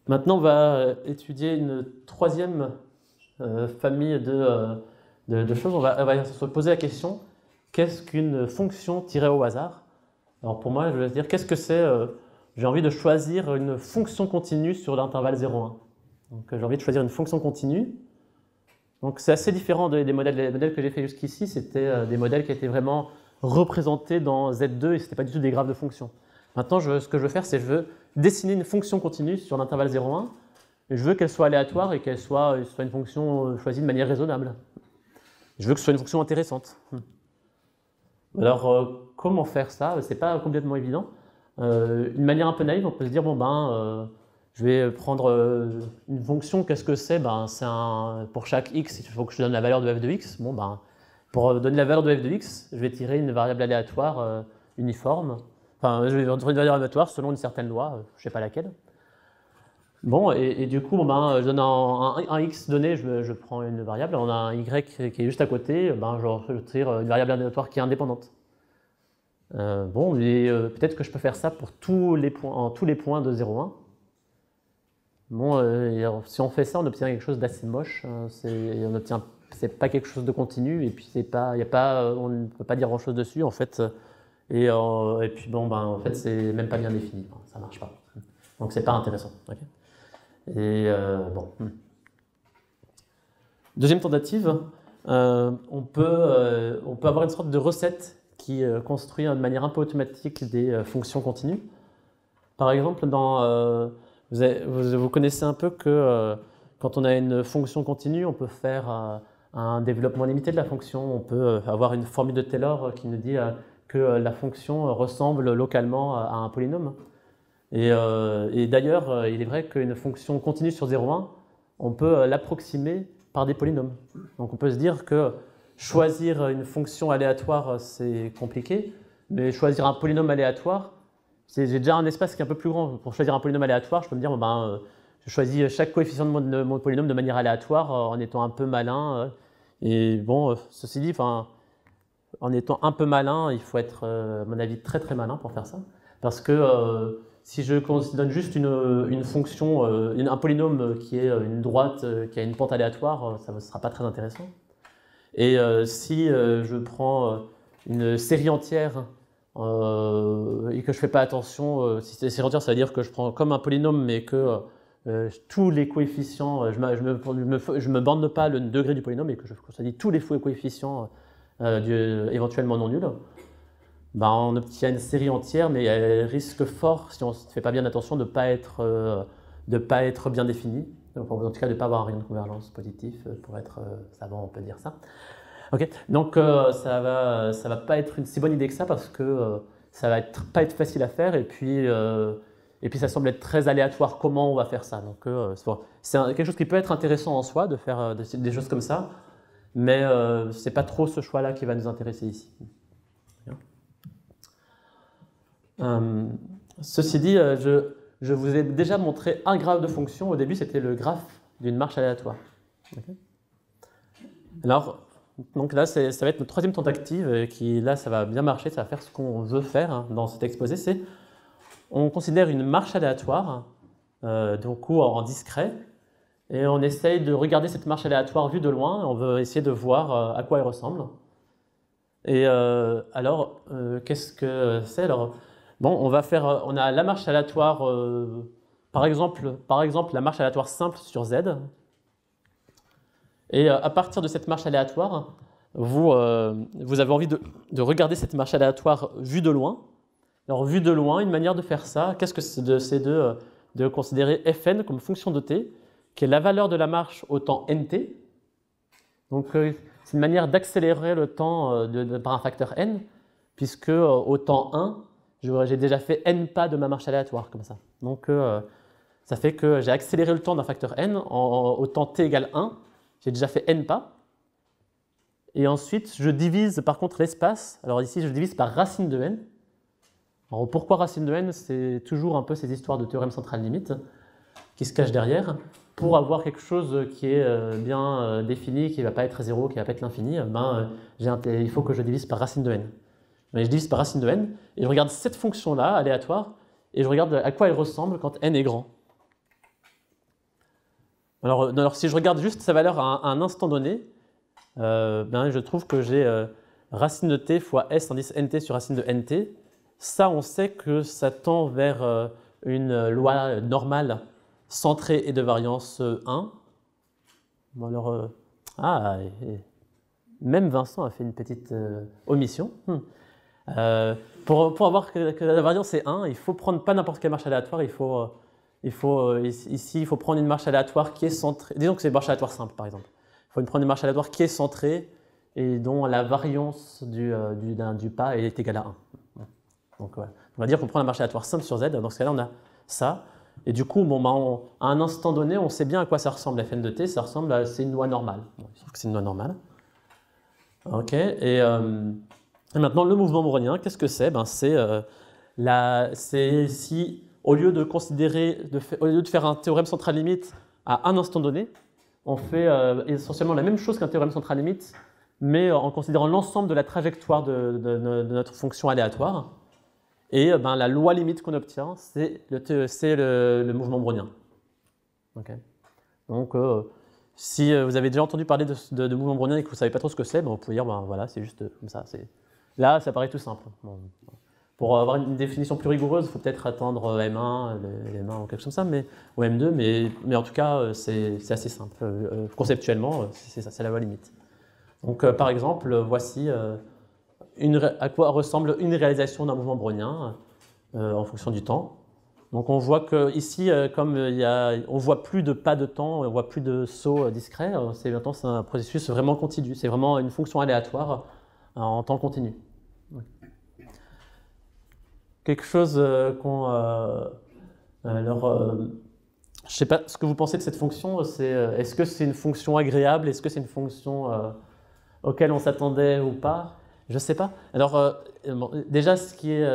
Maintenant, on va étudier une troisième famille de choses. On va se poser la question, qu'est-ce qu'une fonction tirée au hasard? Alors pour moi, je vais dire, qu'est-ce que c'est j'ai envie de choisir une fonction continue sur l'intervalle 0,1. Donc j'ai envie de choisir une fonction continue. Donc c'est assez différent des modèles. Les modèles que j'ai fait jusqu'ici, c'était des modèles qui étaient vraiment représentés dans Z2 et ce n'était pas du tout des graphes de fonctions. Maintenant, ce que je veux faire, c'est que je veux dessiner une fonction continue sur l'intervalle 0,1 et je veux qu'elle soit aléatoire et qu'elle soit une fonction choisie de manière raisonnable. Je veux que ce soit une fonction intéressante. Alors, comment faire ça? C'est pas complètement évident. Une manière un peu naïve, on peut se dire, je vais prendre une fonction, qu'est-ce que c'est? Pour chaque x, il faut que je donne la valeur de f de x. Pour donner la valeur de f de x, je vais tirer une variable aléatoire uniforme. Enfin, je vais donner une variable aléatoire selon une certaine loi, je ne sais pas laquelle. Bon, et du coup, ben, je donne un x donné, je prends une variable, on a un y qui est juste à côté, ben, je tire une variable aléatoire qui est indépendante. Bon, et peut-être que je peux faire ça pour tous les points de 0, 1. Bon, et alors, si on fait ça, on obtient quelque chose d'assez moche. C'est pas quelque chose de continu, et puis on ne peut pas dire grand-chose dessus, en fait. Et puis bon, ben, en fait, c'est même pas bien défini, ça marche pas. Donc c'est pas intéressant. Okay. Et bon. Deuxième tentative, on peut avoir une sorte de recette qui construit de manière un peu automatique des fonctions continues. Par exemple, vous connaissez un peu que quand on a une fonction continue, on peut faire un développement limité de la fonction. On peut avoir une formule de Taylor qui nous dit que la fonction ressemble localement à un polynôme. Et d'ailleurs, il est vrai qu'une fonction continue sur 0,1, on peut l'approximer par des polynômes. Donc on peut se dire que choisir une fonction aléatoire, c'est compliqué, mais choisir un polynôme aléatoire, j'ai déjà un espace qui est un peu plus grand. Pour choisir un polynôme aléatoire, je peux me dire, je choisis chaque coefficient de mon polynôme de manière aléatoire en étant un peu malin. Et bon, ceci dit, en étant un peu malin, il faut être, à mon avis, très très malin pour faire ça. Parce que si je donne juste une fonction, un polynôme qui est une droite qui a une pente aléatoire, ça ne sera pas très intéressant. Et si je prends une série entière et que je ne fais pas attention, si c'est une série entière, ça veut dire que je prends comme un polynôme, mais que tous les coefficients, je me borne pas le degré du polynôme et que je choisis tous les coefficients éventuellement non nuls. Ben, on obtient une série entière, mais elle risque fort, si on ne fait pas bien attention, de ne pas être bien définie. En tout cas, de ne pas avoir un rayon de convergence positif. Pour être savant, on peut dire ça. Okay. Donc, ça va pas être une si bonne idée que ça, parce que ça va pas être facile à faire, et puis ça semble être très aléatoire comment on va faire ça. Donc, c'est quelque chose qui peut être intéressant en soi, de faire des choses comme ça, mais ce n'est pas trop ce choix-là qui va nous intéresser ici. Ceci dit, je vous ai déjà montré un graphe de fonction. Au début, c'était le graphe d'une marche aléatoire. Okay. Alors, donc là, ça va être notre troisième tentative, qui là, ça va bien marcher, ça va faire ce qu'on veut faire dans cet exposé. On considère une marche aléatoire, donc en discret, et on essaye de regarder cette marche aléatoire vue de loin. On veut essayer de voir à quoi elle ressemble. Et alors, qu'est-ce que c'est? Alors, bon, on a la marche aléatoire, par exemple, la marche aléatoire simple sur Z. Et à partir de cette marche aléatoire, vous avez envie de regarder cette marche aléatoire vue de loin. Alors, vue de loin, une manière de faire ça, qu'est-ce que c'est de considérer Fn comme fonction de t, qui est la valeur de la marche au temps nt. Donc, c'est une manière d'accélérer le temps par un facteur n, puisque au temps 1, j'ai déjà fait n pas de ma marche aléatoire, comme ça. Donc, ça fait que j'ai accéléré le temps d'un facteur n au temps t égale 1. J'ai déjà fait n pas. Et ensuite, je divise par contre l'espace. Alors ici, je divise par racine de n. Alors, pourquoi racine de n? C'est toujours un peu ces histoires de théorème central limite qui se cachent derrière. Pour avoir quelque chose qui est bien défini, qui ne va pas être 0, qui ne va pas être l'infini, il faut que je divise par racine de n. Mais je divise par racine de n, et je regarde cette fonction-là, aléatoire, et je regarde à quoi elle ressemble quand n est grand. Alors si je regarde juste sa valeur à un instant donné, je trouve que j'ai racine de t fois s indice nt sur racine de nt. Ça, on sait que ça tend vers une loi normale centrée et de variance 1. Bon, alors, même Vincent a fait une petite omission. Pour avoir que la variance est 1, il faut prendre pas n'importe quelle marche aléatoire, ici, il faut prendre une marche aléatoire qui est centrée. Disons que c'est une marche aléatoire simple, par exemple. Il faut prendre une marche aléatoire qui est centrée et dont la variance du pas est égale à 1. Donc, ouais. On va dire qu'on prend la marche aléatoire simple sur Z. Dans ce cas-là, on a ça. Et du coup, à un instant donné, on sait bien à quoi ça ressemble, Fn de t. Ça ressemble à... C'est une loi normale. Bon, je trouve que c'est une loi normale. OK. Et maintenant, le mouvement brownien, qu'est-ce que c'est? C'est si au lieu de faire un théorème central limite à un instant donné, on fait essentiellement la même chose qu'un théorème central limite, mais en considérant l'ensemble de la trajectoire de notre fonction aléatoire. Et la loi limite qu'on obtient, c'est le mouvement brownien. Okay. Donc, si vous avez déjà entendu parler de mouvement brownien et que vous ne savez pas trop ce que c'est, vous pouvez dire, voilà, c'est juste comme ça. Là, ça paraît tout simple. Bon. Pour avoir une définition plus rigoureuse, il faut peut-être attendre M1, M1 ou quelque chose comme ça, ou M2, mais en tout cas, c'est assez simple. Conceptuellement, c'est ça, c'est la loi limite. Donc, par exemple, voici à quoi ressemble une réalisation d'un mouvement brownien en fonction du temps. Donc, on voit qu'ici, comme on ne voit plus de pas de temps, on ne voit plus de sauts discrets, c'est un processus vraiment continu. C'est vraiment une fonction aléatoire en temps continu. Quelque chose je ne sais pas ce que vous pensez de cette fonction, est-ce que c'est une fonction agréable, est-ce que c'est une fonction auquel on s'attendait ou pas? Je ne sais pas. Alors, déjà, ce qui est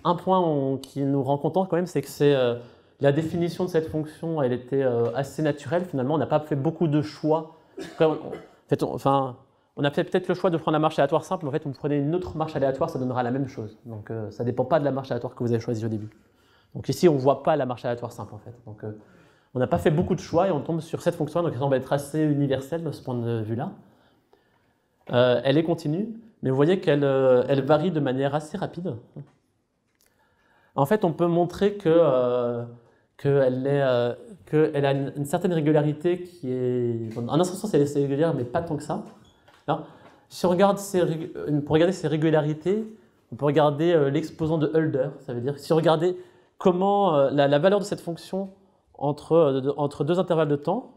un point qui nous rend content quand même, c'est que la définition de cette fonction, elle était assez naturelle finalement. On n'a pas fait beaucoup de choix. On a fait peut-être le choix de prendre la marche aléatoire simple, mais en fait, vous prenez une autre marche aléatoire, ça donnera la même chose. Donc, ça ne dépend pas de la marche aléatoire que vous avez choisie au début. Donc ici, on ne voit pas la marche aléatoire simple en fait. Donc, on n'a pas fait beaucoup de choix et on tombe sur cette fonction, donc elle semble être assez universelle de ce point de vue-là. Elle est continue, mais vous voyez qu'elle varie de manière assez rapide. En fait, on peut montrer qu'elle a une certaine régularité qui est... En un sens, elle est régulière, mais pas tant que ça. Alors, si on regarde pour regarder ces régularités, on peut regarder l'exposant de Hölder. Ça veut dire si on regardait comment la valeur de cette fonction entre deux intervalles de temps,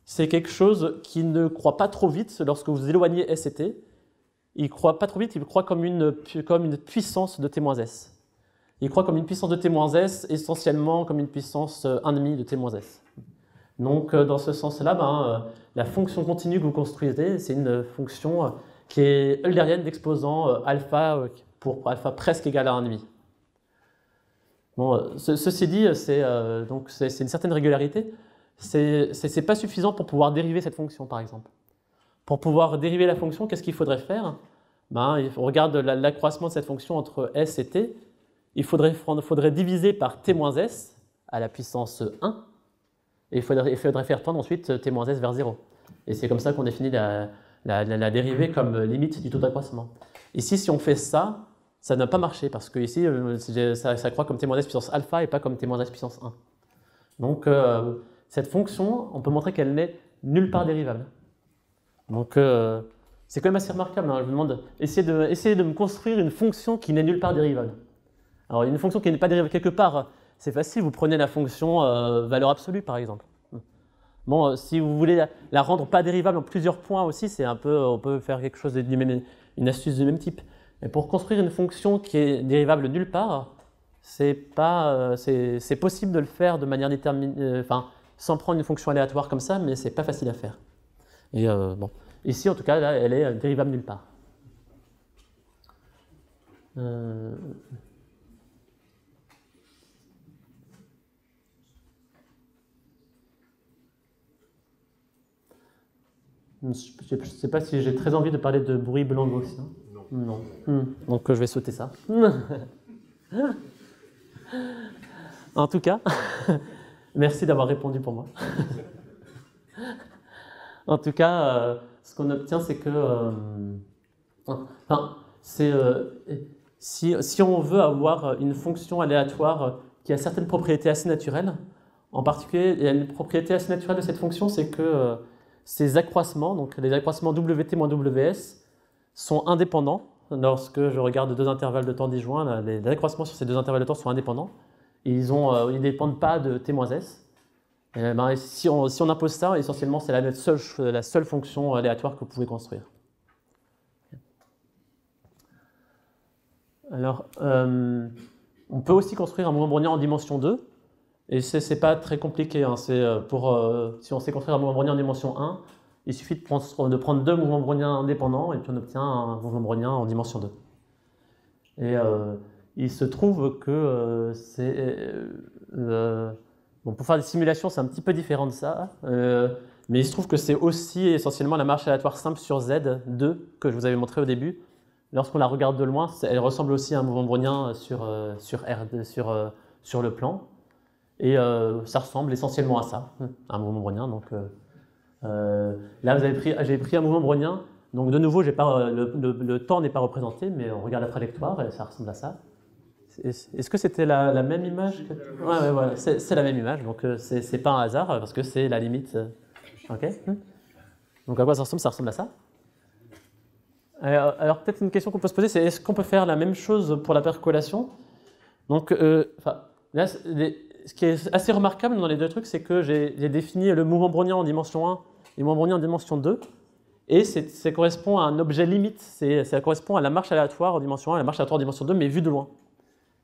c'est quelque chose qui ne croît pas trop vite lorsque vous éloignez S et T. Il ne croît pas trop vite, il croît comme une puissance de T-S. Il croît comme une puissance de T-S, essentiellement comme une puissance 1,5 de T-S. Donc, dans ce sens-là, la fonction continue que vous construisez, c'est une fonction qui est eulerienne d'exposant alpha pour alpha presque égal à 1,5. Bon, ceci dit, c'est une certaine régularité. C'est pas suffisant pour pouvoir dériver cette fonction, par exemple. Pour pouvoir dériver la fonction, qu'est-ce qu'il faudrait faire? On regarde l'accroissement de cette fonction entre S et T. Il faudrait diviser par T-S à la puissance 1. Et il faudrait faire tendre ensuite T-S vers 0. Et c'est comme ça qu'on définit la dérivée comme limite du taux d'accroissement. Ici, si on fait ça, ça n'a pas marché parce que ici, ça croît comme T-S puissance alpha et pas comme T-S puissance 1. Donc, cette fonction, on peut montrer qu'elle n'est nulle part dérivable. Donc, c'est quand même assez remarquable. Je vous demande, essayez de me construire une fonction qui n'est nulle part dérivable. Alors, une fonction qui n'est pas dérivable quelque part, c'est facile, vous prenez la fonction valeur absolue, par exemple. Bon, si vous voulez la rendre pas dérivable en plusieurs points aussi, on peut faire quelque chose une astuce du même type. Mais pour construire une fonction qui est dérivable nulle part, c'est possible de le faire de manière déterminée, sans prendre une fonction aléatoire comme ça, mais c'est pas facile à faire. Et bon, ici en tout cas, là, elle est dérivable nulle part. Je ne sais pas si j'ai très envie de parler de bruit blanc gaussien. Non. Donc je vais sauter ça. En tout cas, merci d'avoir répondu pour moi. En tout cas, ce qu'on obtient, c'est que si on veut avoir une fonction aléatoire qui a certaines propriétés assez naturelles, en particulier, il y a une propriété assez naturelle de cette fonction, c'est que ces accroissements, donc les accroissements Wt moins Ws, sont indépendants. Lorsque je regarde deux intervalles de temps disjoints, les accroissements sur ces deux intervalles de temps sont indépendants. Ils ne dépendent pas de T-S. Si on impose ça, essentiellement, c'est la seule fonction aléatoire que vous pouvez construire. Alors, on peut aussi construire un mouvement brownien en dimension 2. Et ce n'est pas très compliqué. Hein. Si on sait construire un mouvement brownien en dimension 1, il suffit de prendre deux mouvements browniens indépendants et puis on obtient un mouvement brownien en dimension 2. Et il se trouve que bon, pour faire des simulations, c'est un petit peu différent de ça, mais il se trouve que c'est aussi essentiellement la marche aléatoire simple sur Z2 que je vous avais montré au début. Lorsqu'on la regarde de loin, elle ressemble aussi à un mouvement brownien sur le plan. Et ça ressemble essentiellement à ça, un mouvement brownien. Donc, là, j'ai pris un mouvement brownien. Donc, de nouveau, le temps n'est pas représenté, mais on regarde la trajectoire et ça ressemble à ça. Est-ce que c'était la même image ouais, voilà, c'est la même image. Donc, c'est pas un hasard parce que c'est la limite. OK. Donc, à quoi ça ressemble? Ça ressemble à ça. Alors, peut-être une question qu'on peut se poser, c'est est-ce qu'on peut faire la même chose pour la percolation? Donc, là, ce qui est assez remarquable dans les deux trucs, c'est que j'ai défini le mouvement brownien en dimension 1 et le mouvement brownien en dimension 2. Et ça correspond à un objet limite, ça correspond à la marche aléatoire en dimension 1 et la marche aléatoire en dimension 2, mais vue de loin.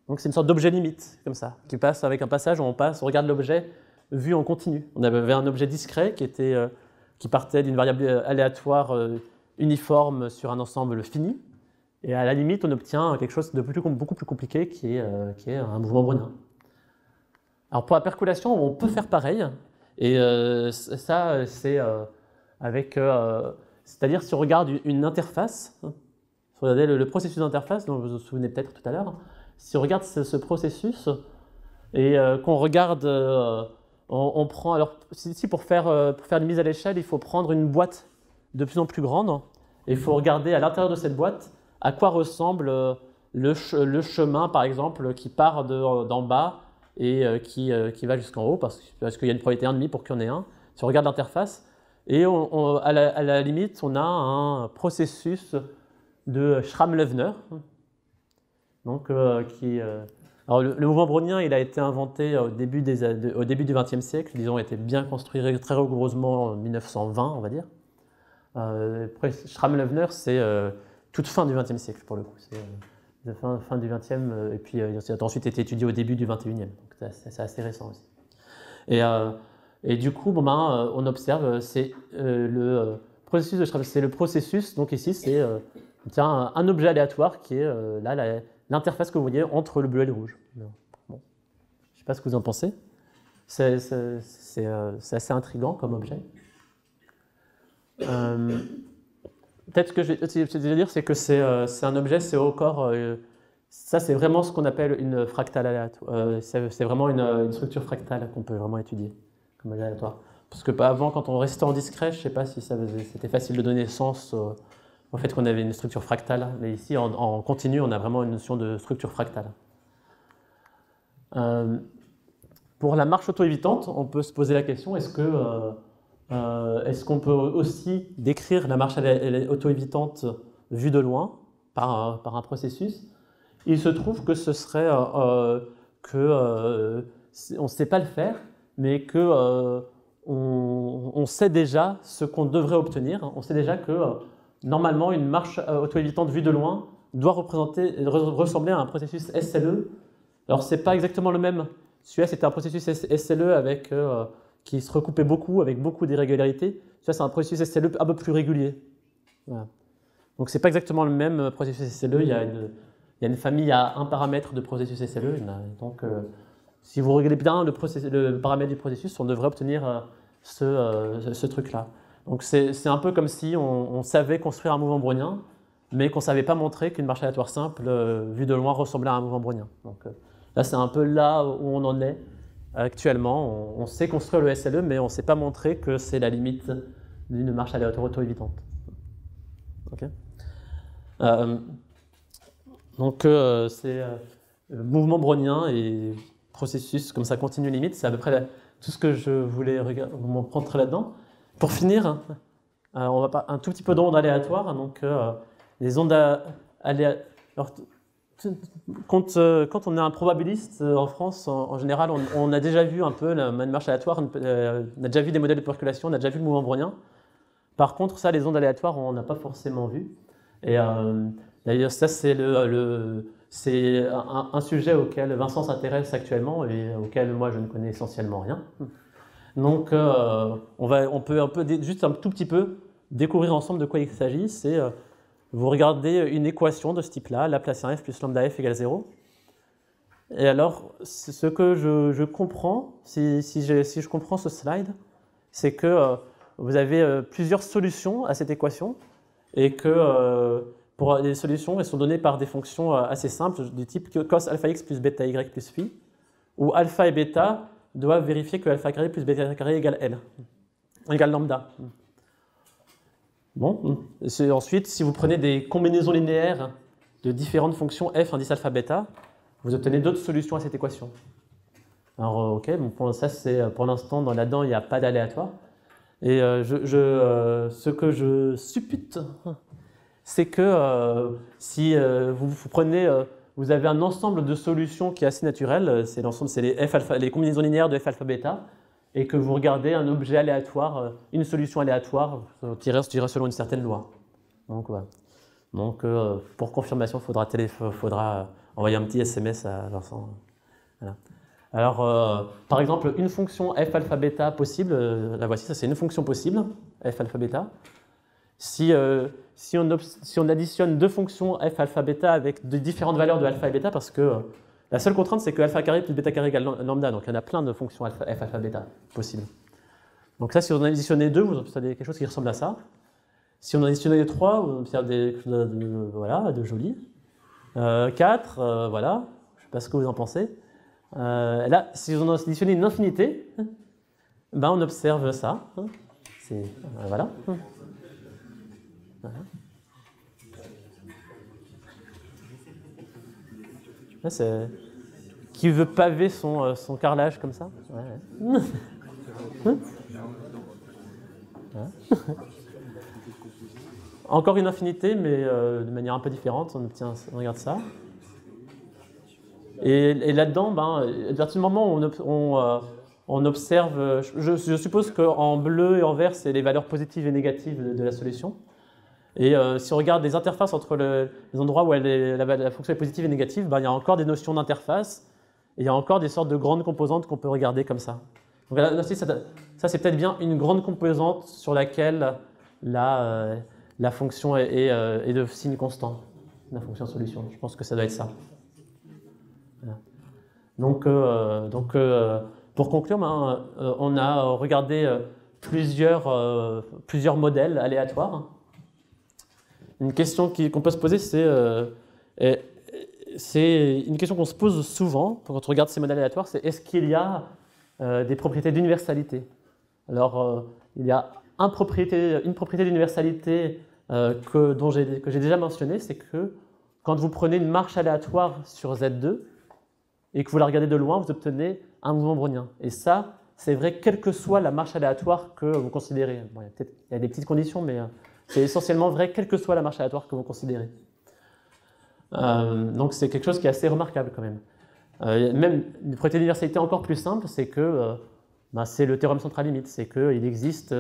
Donc, c'est une sorte d'objet limite, comme ça, qui passe avec un passage où on regarde l'objet vu en continu. On avait un objet discret qui partait d'une variable aléatoire uniforme sur un ensemble fini. Et à la limite, on obtient quelque chose de beaucoup plus compliqué qui est un mouvement brownien. Alors pour la percolation, on peut faire pareil. Et ça, c'est c'est-à-dire si on regarde une interface, si vous regardez le processus d'interface dont vous vous souvenez peut-être tout à l'heure, si on regarde ce processus et qu'on regarde, on prend, alors ici pour faire une mise à l'échelle, il faut prendre une boîte de plus en plus grande et il faut regarder à l'intérieur de cette boîte à quoi ressemble le chemin, par exemple, qui part d'en bas et qui va jusqu'en haut, parce qu'il y a une probabilité 1,5 pour qu'il y en ait un. Si on regarde l'interface, et à la limite, on a un processus de Schramm-Loewner. Donc, alors le mouvement brownien, il a été inventé au début du XXe siècle, disons, il a été bien construit très rigoureusement en 1920, on va dire. Schramm-Loewner, c'est toute fin du XXe siècle, pour le coup. C'est fin du XXe, et puis ça a ensuite été étudié au début du XXIe. Donc c'est assez récent aussi. Et du coup, on observe, c'est le processus de Schramm, c'est le processus, donc ici, c'est un objet aléatoire qui est là, l'interface que vous voyez entre le bleu et le rouge. Bon. Je ne sais pas ce que vous en pensez. C'est assez intriguant comme objet. Peut-être ce que je vais dire, c'est que c'est un objet, c'est au corps. Ça, c'est vraiment ce qu'on appelle une fractale aléatoire. C'est vraiment une structure fractale qu'on peut vraiment étudier comme aléatoire. Parce que avant, quand on restait en discret, je ne sais pas si c'était facile de donner sens au fait qu'on avait une structure fractale. Mais ici, en continu, on a vraiment une notion de structure fractale. Pour la marche auto-évitante, on peut se poser la question, est-ce qu'on peut aussi décrire la marche auto-évitante vue de loin par un processus? Il se trouve que ce serait on ne sait pas le faire, mais on sait déjà ce qu'on devrait obtenir. On sait déjà que normalement une marche auto-évitante vue de loin doit ressembler à un processus SLE. Alors c'est pas exactement le même. Celui-là c'était un processus SLE avec qui se recoupait beaucoup, avec beaucoup d'irrégularités. Ça, c'est un processus SLE un peu plus régulier. Voilà. Donc, ce n'est pas exactement le même processus SLE. Il y a une famille à un paramètre de processus SLE. Donc, si vous regardez bien le paramètre du processus, on devrait obtenir ce truc-là. Donc, c'est un peu comme si on savait construire un mouvement brownien, mais qu'on ne savait pas montrer qu'une marche aléatoire simple, vue de loin, ressemblait à un mouvement brownien. Donc, là, c'est un peu là où on en est. Actuellement, on sait construire le SLE, mais on ne sait pas montrer que c'est la limite d'une marche aléatoire auto-évitante. Okay. Donc, c'est mouvement brownien et processus comme ça continu limite. C'est à peu près tout ce que je voulais vous montrer là-dedans. Pour finir, on va parler un tout petit peu d'ondes aléatoires. Donc, les ondes aléatoires. Quand on est un probabiliste en France, en général, on a déjà vu un peu la marche aléatoire, on a déjà vu des modèles de percolation, on a déjà vu le mouvement brownien. Par contre, ça, les ondes aléatoires, on n'a pas forcément vu. Et d'ailleurs, ça, c'est un sujet auquel Vincent s'intéresse actuellement et auquel moi, je ne connais essentiellement rien. Donc, on peut juste un tout petit peu découvrir ensemble de quoi il s'agit. C'est vous regardez une équation de ce type-là, Laplacien f plus lambda f égale 0. Et alors, ce que je comprends, si je comprends ce slide, c'est que vous avez plusieurs solutions à cette équation et que pour les solutions, elles sont données par des fonctions assez simples du type que cos alpha x plus bêta y plus phi, où alpha et bêta doivent vérifier que alpha carré plus bêta carré égale L, égale lambda. Bon. Ensuite, si vous prenez des combinaisons linéaires de différentes fonctions f indice alpha bêta, vous obtenez d'autres solutions à cette équation. Alors, ok, bon, ça c'est pour l'instant, là-dedans, il n'y a pas d'aléatoire. Et ce que je suppute, c'est que si vous prenez, vous avez un ensemble de solutions qui est assez naturel, c'est l'ensemble, c'est les combinaisons linéaires de f alpha bêta, et que vous regardez un objet aléatoire, une solution aléatoire, tirée selon une certaine loi. Donc, voilà. Donc pour confirmation, il faudra envoyer un petit SMS à Vincent. Voilà. Alors, par exemple, une fonction f alpha bêta possible, la voici, ça c'est une fonction possible, f alpha bêta. Si on additionne deux fonctions f alpha bêta avec de différentes valeurs de alpha et bêta, parce que la seule contrainte c'est que alpha carré plus bêta carré égale lambda, donc il y en a plein de fonctions f alpha bêta possibles. Donc là, si on additionne deux, vous obtenez quelque chose qui ressemble à ça. Si on additionne les trois, on observe des choses de jolies. 4, voilà, je ne sais pas ce que vous en pensez. Là, si on additionne une infinité, ben on observe ça. Voilà. Là, qui veut paver son carrelage comme ça? Ouais. Encore une infinité, mais de manière un peu différente. On regarde ça. Et là-dedans, à partir du moment où on observe, je suppose qu'en bleu et en vert, c'est les valeurs positives et négatives de la solution. Et si on regarde les interfaces entre les endroits où la fonction est positive et négative, il y a encore des notions d'interface, et il y a encore des sortes de grandes composantes qu'on peut regarder comme ça. Donc là, ça c'est peut-être bien une grande composante sur laquelle la fonction est de signe constant, la fonction solution. Je pense que ça doit être ça. Voilà. Donc, pour conclure, on a regardé plusieurs modèles aléatoires. Une question qu'on peut se poser, c'est une question qu'on se pose souvent quand on regarde ces modèles aléatoires, c'est est-ce qu'il y a des propriétés d'universalité? Alors, il y a une propriété d'universalité que j'ai déjà mentionné, c'est que quand vous prenez une marche aléatoire sur Z2 et que vous la regardez de loin, vous obtenez un mouvement brownien. Et ça, c'est vrai quelle que soit la marche aléatoire que vous considérez. Bon, il y a des petites conditions, mais c'est essentiellement vrai quelle que soit la marche aléatoire que vous considérez. Donc c'est quelque chose qui est assez remarquable quand même. Même une propriété d'universalité encore plus simple, c'est que c'est le théorème central limite, c'est qu'il existe,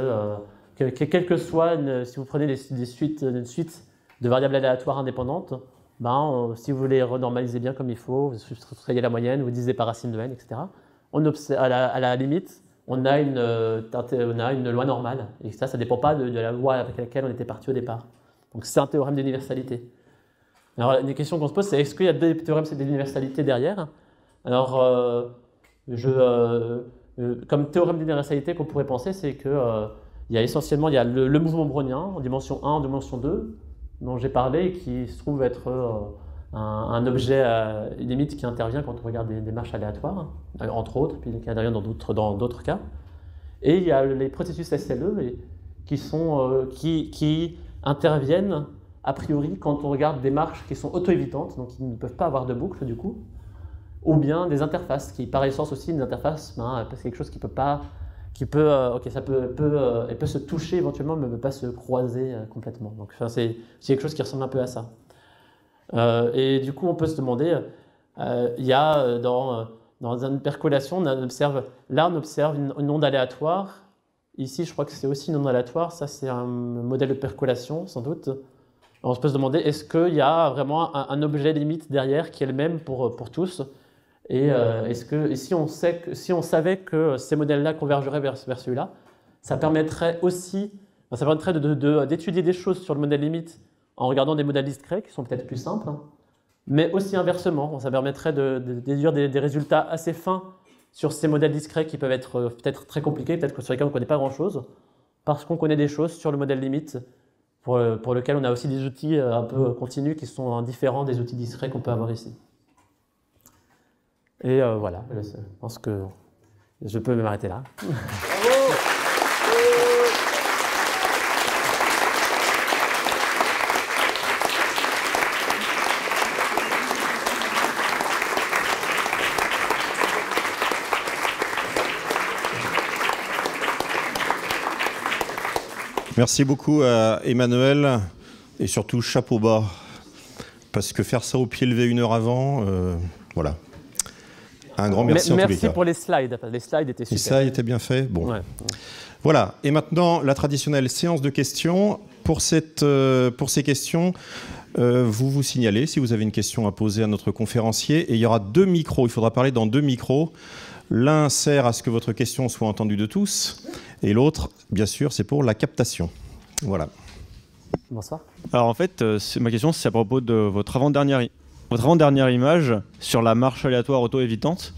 quelle que soit, si vous prenez une suite de variables aléatoires indépendantes, si vous les renormalisez bien comme il faut, vous soustrayez la moyenne, vous divisez par racine de n, etc. À la limite, on a une loi normale, et ça ne dépend pas de la loi avec laquelle on était parti au départ. Donc c'est un théorème d'universalité. Alors une question qu'on se pose, c'est est-ce qu'il y a des théorèmes d'universalité derrière? Alors, comme théorème d'universalité qu'on pourrait penser, c'est que il y a essentiellement le mouvement brownien en dimension 1, en dimension 2, dont j'ai parlé, et qui se trouve être un objet limite qui intervient quand on regarde des marches aléatoires, entre autres, puis qui intervient dans d'autres cas. Et il y a les processus SLE qui interviennent a priori quand on regarde des marches qui sont auto-évitantes, donc qui ne peuvent pas avoir de boucle du coup, ou bien des interfaces, qui par essence aussi, une interface, c'est quelque chose qui peut pas, elle peut se toucher éventuellement, mais ne peut pas se croiser complètement. Donc c'est quelque chose qui ressemble un peu à ça. Et du coup, on peut se demander, il y a dans une percolation, on observe une onde aléatoire. Ici, je crois que c'est aussi une onde aléatoire. Ça, c'est un modèle de percolation, sans doute. Alors, on se peut se demander, est-ce qu'il y a vraiment un objet limite derrière qui est le même pour tous? Et si on savait que ces modèles-là convergeraient vers celui-là, ça permettrait d'étudier des choses sur le modèle limite en regardant des modèles discrets qui sont peut-être plus simples, mais aussi inversement. Ça permettrait de déduire des résultats assez fins sur ces modèles discrets qui peuvent être peut-être très compliqués, peut-être que sur lesquels on ne connaît pas grand-chose, parce qu'on connaît des choses sur le modèle limite, pour lequel on a aussi des outils un peu continus qui sont différents des outils discrets qu'on peut avoir ici. Et voilà, je pense que je peux m'arrêter là. Bravo. Merci beaucoup à Emmanuel et surtout chapeau bas parce que faire ça au pied levé 1 heure avant, voilà. Un grand merci en tous les cas. Merci pour les slides étaient super. Les slides étaient bien faits. Bon. Ouais. Voilà. Et maintenant la traditionnelle séance de questions. Pour ces questions, vous vous signalez si vous avez une question à poser à notre conférencier et il y aura 2 micros. Il faudra parler dans 2 micros. L'un sert à ce que votre question soit entendue de tous, et l'autre, bien sûr, c'est pour la captation. Voilà. Bonsoir. Alors en fait, ma question, c'est à propos de votre avant-dernière image sur la marche aléatoire auto-évitante.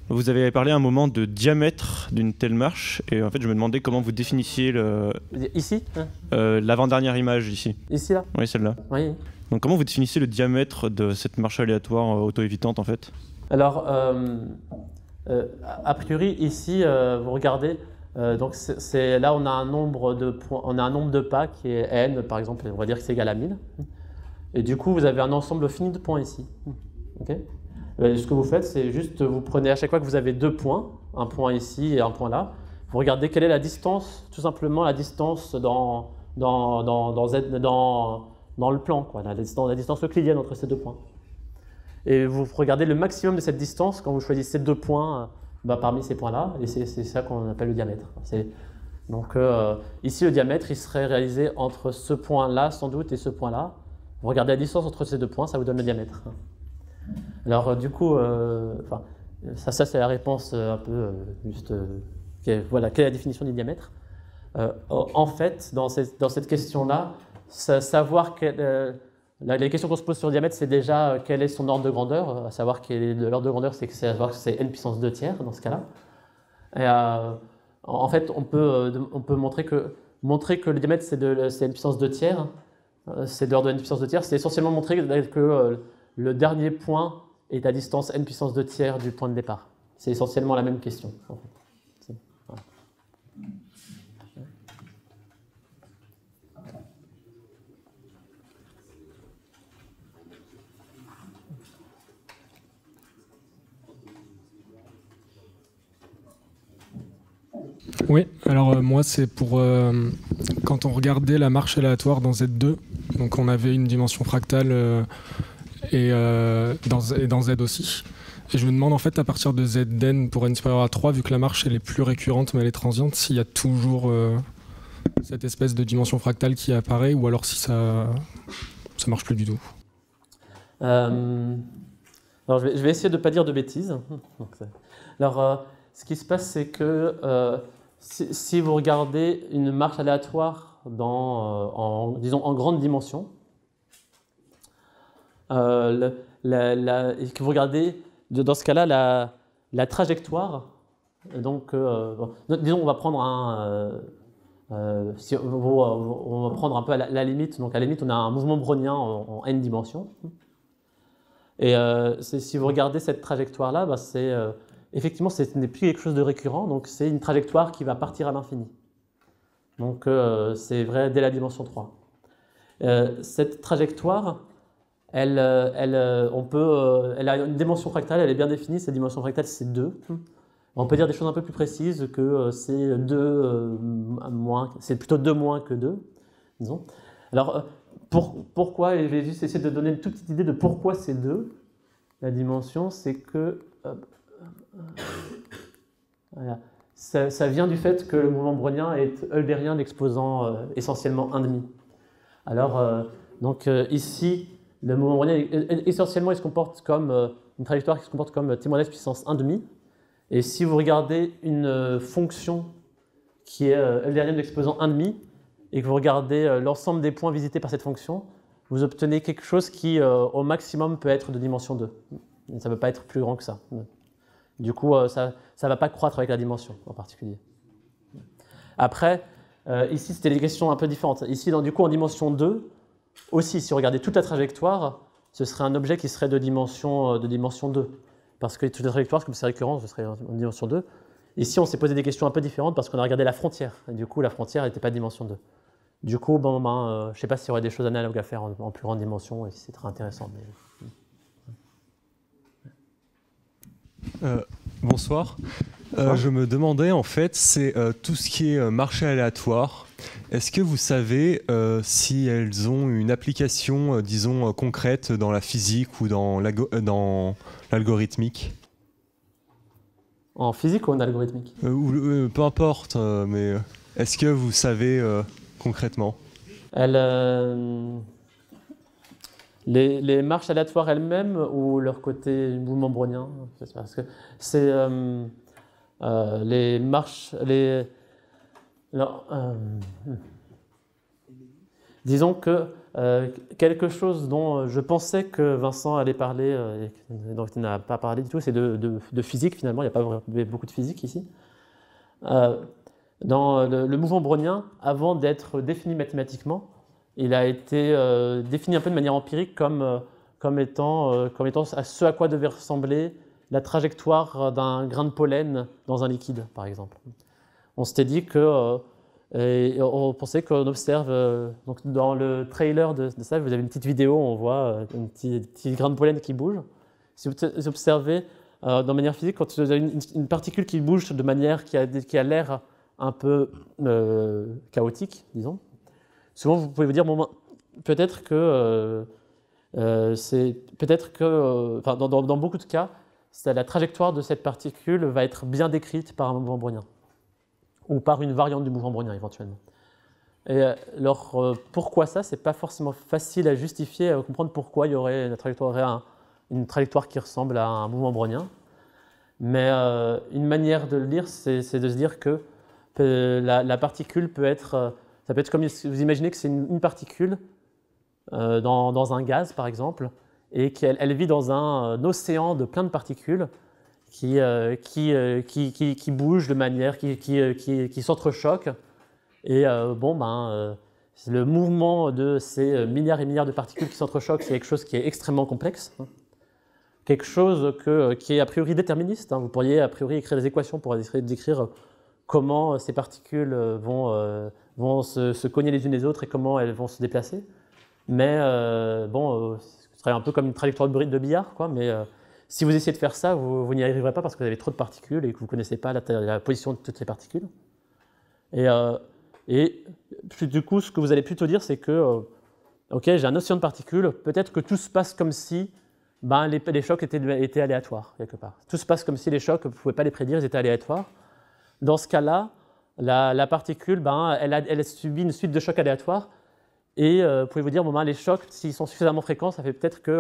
Vous avez parlé un moment de diamètre d'une telle marche, et en fait, je me demandais comment vous définissiez Ici l'avant-dernière image, ici. Ici, là? Oui, celle-là. Oui. Donc comment vous définissiez le diamètre de cette marche aléatoire auto-évitante, en fait? Alors, a priori, ici, vous regardez, donc là, on a un nombre de points, on a un nombre de pas qui est n, par exemple, on va dire que c'est égal à 1000. Et du coup, vous avez un ensemble fini de points ici. Okay. Ce que vous faites, c'est juste, vous prenez à chaque fois que vous avez 2 points, un point ici et un point là, vous regardez quelle est la distance, tout simplement la distance dans le plan, quoi, la distance euclidienne entre ces 2 points. Et vous regardez le maximum de cette distance quand vous choisissez 2 points parmi ces points-là, et c'est ça qu'on appelle le diamètre. Donc ici, le diamètre, il serait réalisé entre ce point-là, sans doute, et ce point-là. Vous regardez la distance entre ces 2 points, ça vous donne le diamètre. Alors du coup, ça c'est la réponse un peu juste, voilà, quelle est la définition du diamètre. En fait, dans cette question-là, savoir les questions qu'on se pose sur le diamètre, c'est déjà quel est son ordre de grandeur, à savoir l'ordre de grandeur, c'est savoir que c'est n puissance 2 tiers dans ce cas-là. Et en fait, on peut montrer que le diamètre c'est n puissance 2 tiers, c'est de l'ordre de n puissance 2 tiers, c'est essentiellement montrer que le dernier point est à distance n puissance 2 tiers du point de départ. C'est essentiellement la même question. En fait. Voilà. Oui, alors moi c'est pour quand on regardait la marche aléatoire dans Z2, donc on avait une dimension fractale et dans Z aussi. Et je me demande en fait à partir de Zn pour n supérieur à 3, vu que la marche elle est plus récurrente mais elle est transiente, s'il y a toujours cette espèce de dimension fractale qui apparaît ou alors si ça marche plus du tout. Alors je vais essayer de ne pas dire de bêtises. Alors ce qui se passe c'est que si vous regardez une marche aléatoire disons en grande dimension, et que vous regardez dans ce cas-là la trajectoire, donc disons on va prendre on va prendre un peu à la limite, donc à la limite on a un mouvement brownien en n dimensions, et si vous regardez cette trajectoire-là, effectivement ce n'est plus quelque chose de récurrent, donc c'est une trajectoire qui va partir à l'infini. Donc c'est vrai dès la dimension 3. Cette trajectoire, elle a une dimension fractale, elle est bien définie, cette dimension fractale c'est 2. On peut dire des choses un peu plus précises que c'est 2 moins, c'est plutôt 2 moins que 2, disons. Alors pourquoi, et je vais juste essayer de donner une toute petite idée de pourquoi c'est 2. La dimension, c'est que voilà. Ça vient du fait que le mouvement brownien est eulérien d'exposant essentiellement 1,5. Alors donc ici, le mouvement brownien essentiellement il se comporte comme une trajectoire qui se comporte comme t moins s puissance 1,5. Et si vous regardez une fonction qui est eulérienne de l'exposant 1,5 et que vous regardez l'ensemble des points visités par cette fonction, vous obtenez quelque chose qui, au maximum, peut être de dimension 2. Ça ne peut pas être plus grand que ça. Du coup, ça ne va pas croître avec la dimension en particulier. Après, ici, c'était des questions un peu différentes. Ici, du coup, en dimension 2, aussi, si vous regardez toute la trajectoire, ce serait un objet qui serait de dimension 2. Parce que toute la trajectoire, comme c'est récurrent, ce serait en dimension 2. Ici, on s'est posé des questions un peu différentes parce qu'on a regardé la frontière. Et du coup, la frontière n'était pas de dimension 2. Du coup, je ne sais pas s'il y aurait des choses analogues à faire en plus grande dimension, et si c'est très intéressant. Mais... Bonsoir. Je me demandais, en fait, c'est tout ce qui est marché aléatoire. Est-ce que vous savez si elles ont une application, disons, concrète dans la physique ou dans l'algorithmique? En physique ou en algorithmique? Peu importe, mais est-ce que vous savez concrètement? Les marches aléatoires elles-mêmes ou leur côté mouvement brownien? Parce que c'est les marches... disons que quelque chose dont je pensais que Vincent allait parler, et dont il n'a pas parlé du tout, c'est de physique finalement, il n'y a pas beaucoup de physique ici. Dans le mouvement brownien, avant d'être défini mathématiquement, il a été défini un peu de manière empirique comme étant à ce à quoi devait ressembler la trajectoire d'un grain de pollen dans un liquide, par exemple. On s'était dit que on pensait qu'on observe, donc dans le trailer de ça, vous avez une petite vidéo où on voit un petit grain de pollen qui bouge. Si vous observez de manière physique, quand vous avez une particule qui bouge de manière qui a l'air un peu chaotique, disons, souvent vous pouvez vous dire, bon, peut-être que, dans beaucoup de cas, la trajectoire de cette particule va être bien décrite par un mouvement brownien, ou par une variante du mouvement brownien éventuellement. Et alors, pourquoi ça? C'est pas forcément facile à justifier, à comprendre pourquoi il y aurait une trajectoire qui ressemble à un mouvement brownien. Mais une manière de le lire, c'est de se dire que la particule peut être... ça peut être comme vous imaginez que c'est une particule dans un gaz, par exemple, et qu'elle vit dans un océan de plein de particules qui bougent de manière, qui s'entrechoquent. Et le mouvement de ces milliards et milliards de particules qui s'entrechoquent, c'est quelque chose qui est extrêmement complexe. Quelque chose qui est a priori déterministe. Vous pourriez a priori écrire des équations pour essayer de décrire comment ces particules vont se cogner les unes les autres et comment elles vont se déplacer. Mais ce serait un peu comme une trajectoire de billard, quoi. Mais si vous essayez de faire ça, vous n'y arriverez pas parce que vous avez trop de particules et que vous ne connaissez pas la position de toutes ces particules. Et du coup, ce que vous allez plutôt dire, c'est que, ok, j'ai un océan de particules, peut-être que tout se passe comme si les chocs étaient aléatoires, quelque part. Tout se passe comme si les chocs, vous ne pouvez pas les prédire, ils étaient aléatoires. Dans ce cas-là, la particule, elle subit une suite de chocs aléatoires. Et vous pouvez vous dire, les chocs, s'ils sont suffisamment fréquents, ça fait peut-être que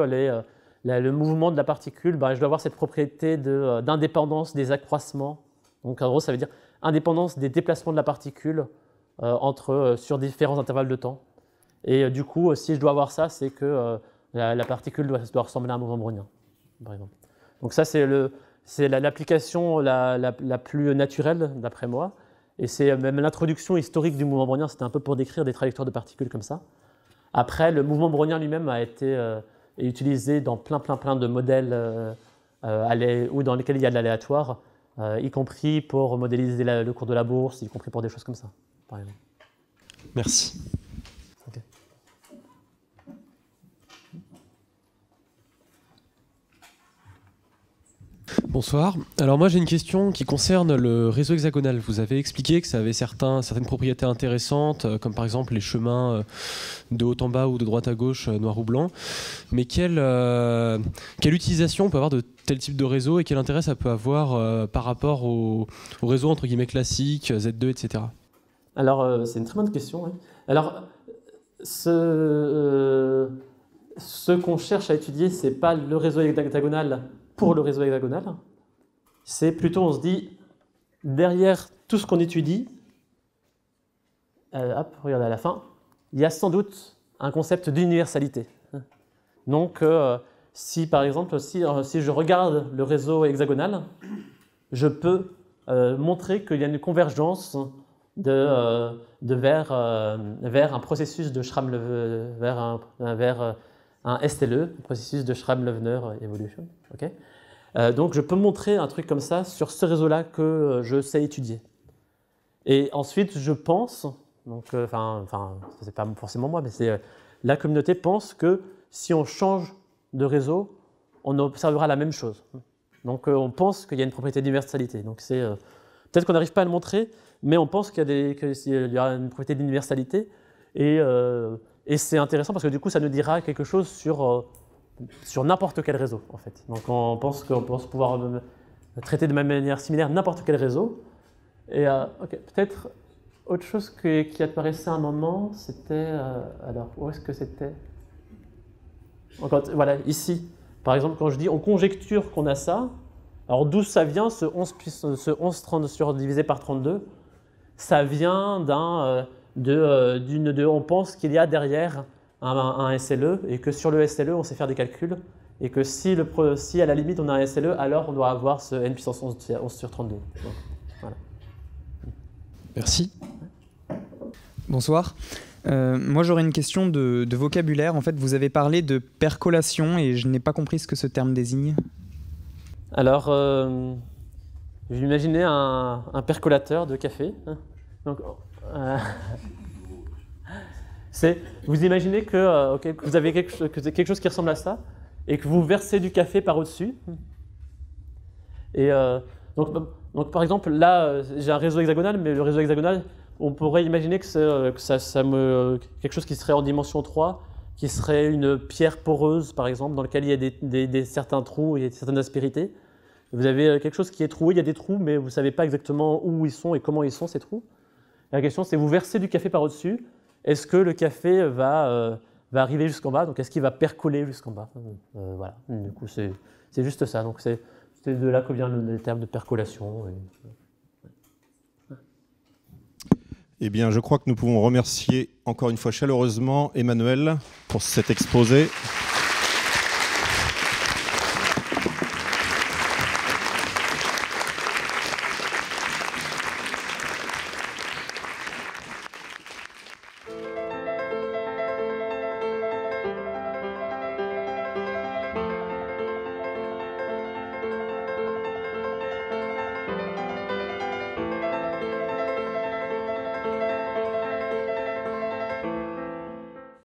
le mouvement de la particule, je dois avoir cette propriété d'indépendance des accroissements. Donc en gros, ça veut dire indépendance des déplacements de la particule sur différents intervalles de temps. Et du coup, si je dois avoir ça, c'est que la particule doit ressembler à un mouvement brownien, par exemple. Donc ça, c'est l'application la plus naturelle, d'après moi. Et c'est même l'introduction historique du mouvement brownien, c'était un peu pour décrire des trajectoires de particules comme ça. Après, le mouvement brownien lui-même a été utilisé dans plein de modèles ou dans lesquels il y a de l'aléatoire, y compris pour modéliser le cours de la bourse, y compris pour des choses comme ça, par exemple. Merci. Okay. Bonsoir. Alors moi j'ai une question qui concerne le réseau hexagonal. Vous avez expliqué que ça avait certaines propriétés intéressantes, comme par exemple les chemins de haut en bas ou de droite à gauche, noir ou blanc. Mais quelle utilisation on peut avoir de tel type de réseau et quel intérêt ça peut avoir par rapport au réseau entre guillemets classique, Z2, etc. Alors c'est une très bonne question. Oui. Alors ce qu'on cherche à étudier, c'est pas le réseau hexagonal pour le réseau hexagonal, c'est plutôt, on se dit, derrière tout ce qu'on étudie, regardez à la fin, il y a sans doute un concept d'universalité. Donc, si par exemple, si je regarde le réseau hexagonal, je peux montrer qu'il y a une convergence vers un processus de vers un SLE, un processus de Schramm-Loeffner evolution. Okay, donc je peux montrer un truc comme ça sur ce réseau-là que je sais étudier. Et ensuite, je pense, donc, c'est pas forcément moi, mais c'est la communauté pense que si on change de réseau, on observera la même chose. Donc on pense qu'il y a une propriété d'universalité. Donc c'est peut-être qu'on n'arrive pas à le montrer, mais on pense qu'il y aura une propriété d'universalité. Et c'est intéressant parce que du coup, ça nous dira quelque chose sur n'importe quel réseau, en fait. Donc on pense pouvoir traiter de manière similaire n'importe quel réseau. Et peut-être autre chose qui apparaissait à un moment, c'était... alors, où est-ce que c'était? Voilà, ici. Par exemple, quand je dis on conjecture qu'on a ça, alors d'où ça vient ce 11 divisé par 32? Ça vient on pense qu'il y a derrière un SLE et que sur le SLE, on sait faire des calculs et que si à la limite on a un SLE, alors on doit avoir ce n puissance 11 sur 32. Donc, voilà. Merci. Bonsoir. Moi, j'aurais une question de vocabulaire. En fait, vous avez parlé de percolation et je n'ai pas compris ce que ce terme désigne. Alors, j'imaginais un percolateur de café. Donc, vous imaginez que vous avez quelque chose qui ressemble à ça et que vous versez du café par au-dessus. Et donc, par exemple, là, j'ai un réseau hexagonal, mais le réseau hexagonal, on pourrait imaginer que quelque chose qui serait en dimension 3, qui serait une pierre poreuse, par exemple, dans laquelle il y a certains trous, il y a certaines aspérités. Vous avez quelque chose qui est troué, il y a des trous, mais vous ne savez pas exactement où ils sont et comment ils sont, ces trous. Et la question, c'est vous versez du café par au-dessus, est-ce que le café va arriver jusqu'en bas? Donc, est-ce qu'il va percoler jusqu'en bas? Voilà, du coup, c'est juste ça. Donc, c'est de là que vient le terme de percolation. Eh bien, je crois que nous pouvons remercier encore une fois chaleureusement Emmanuel pour cet exposé.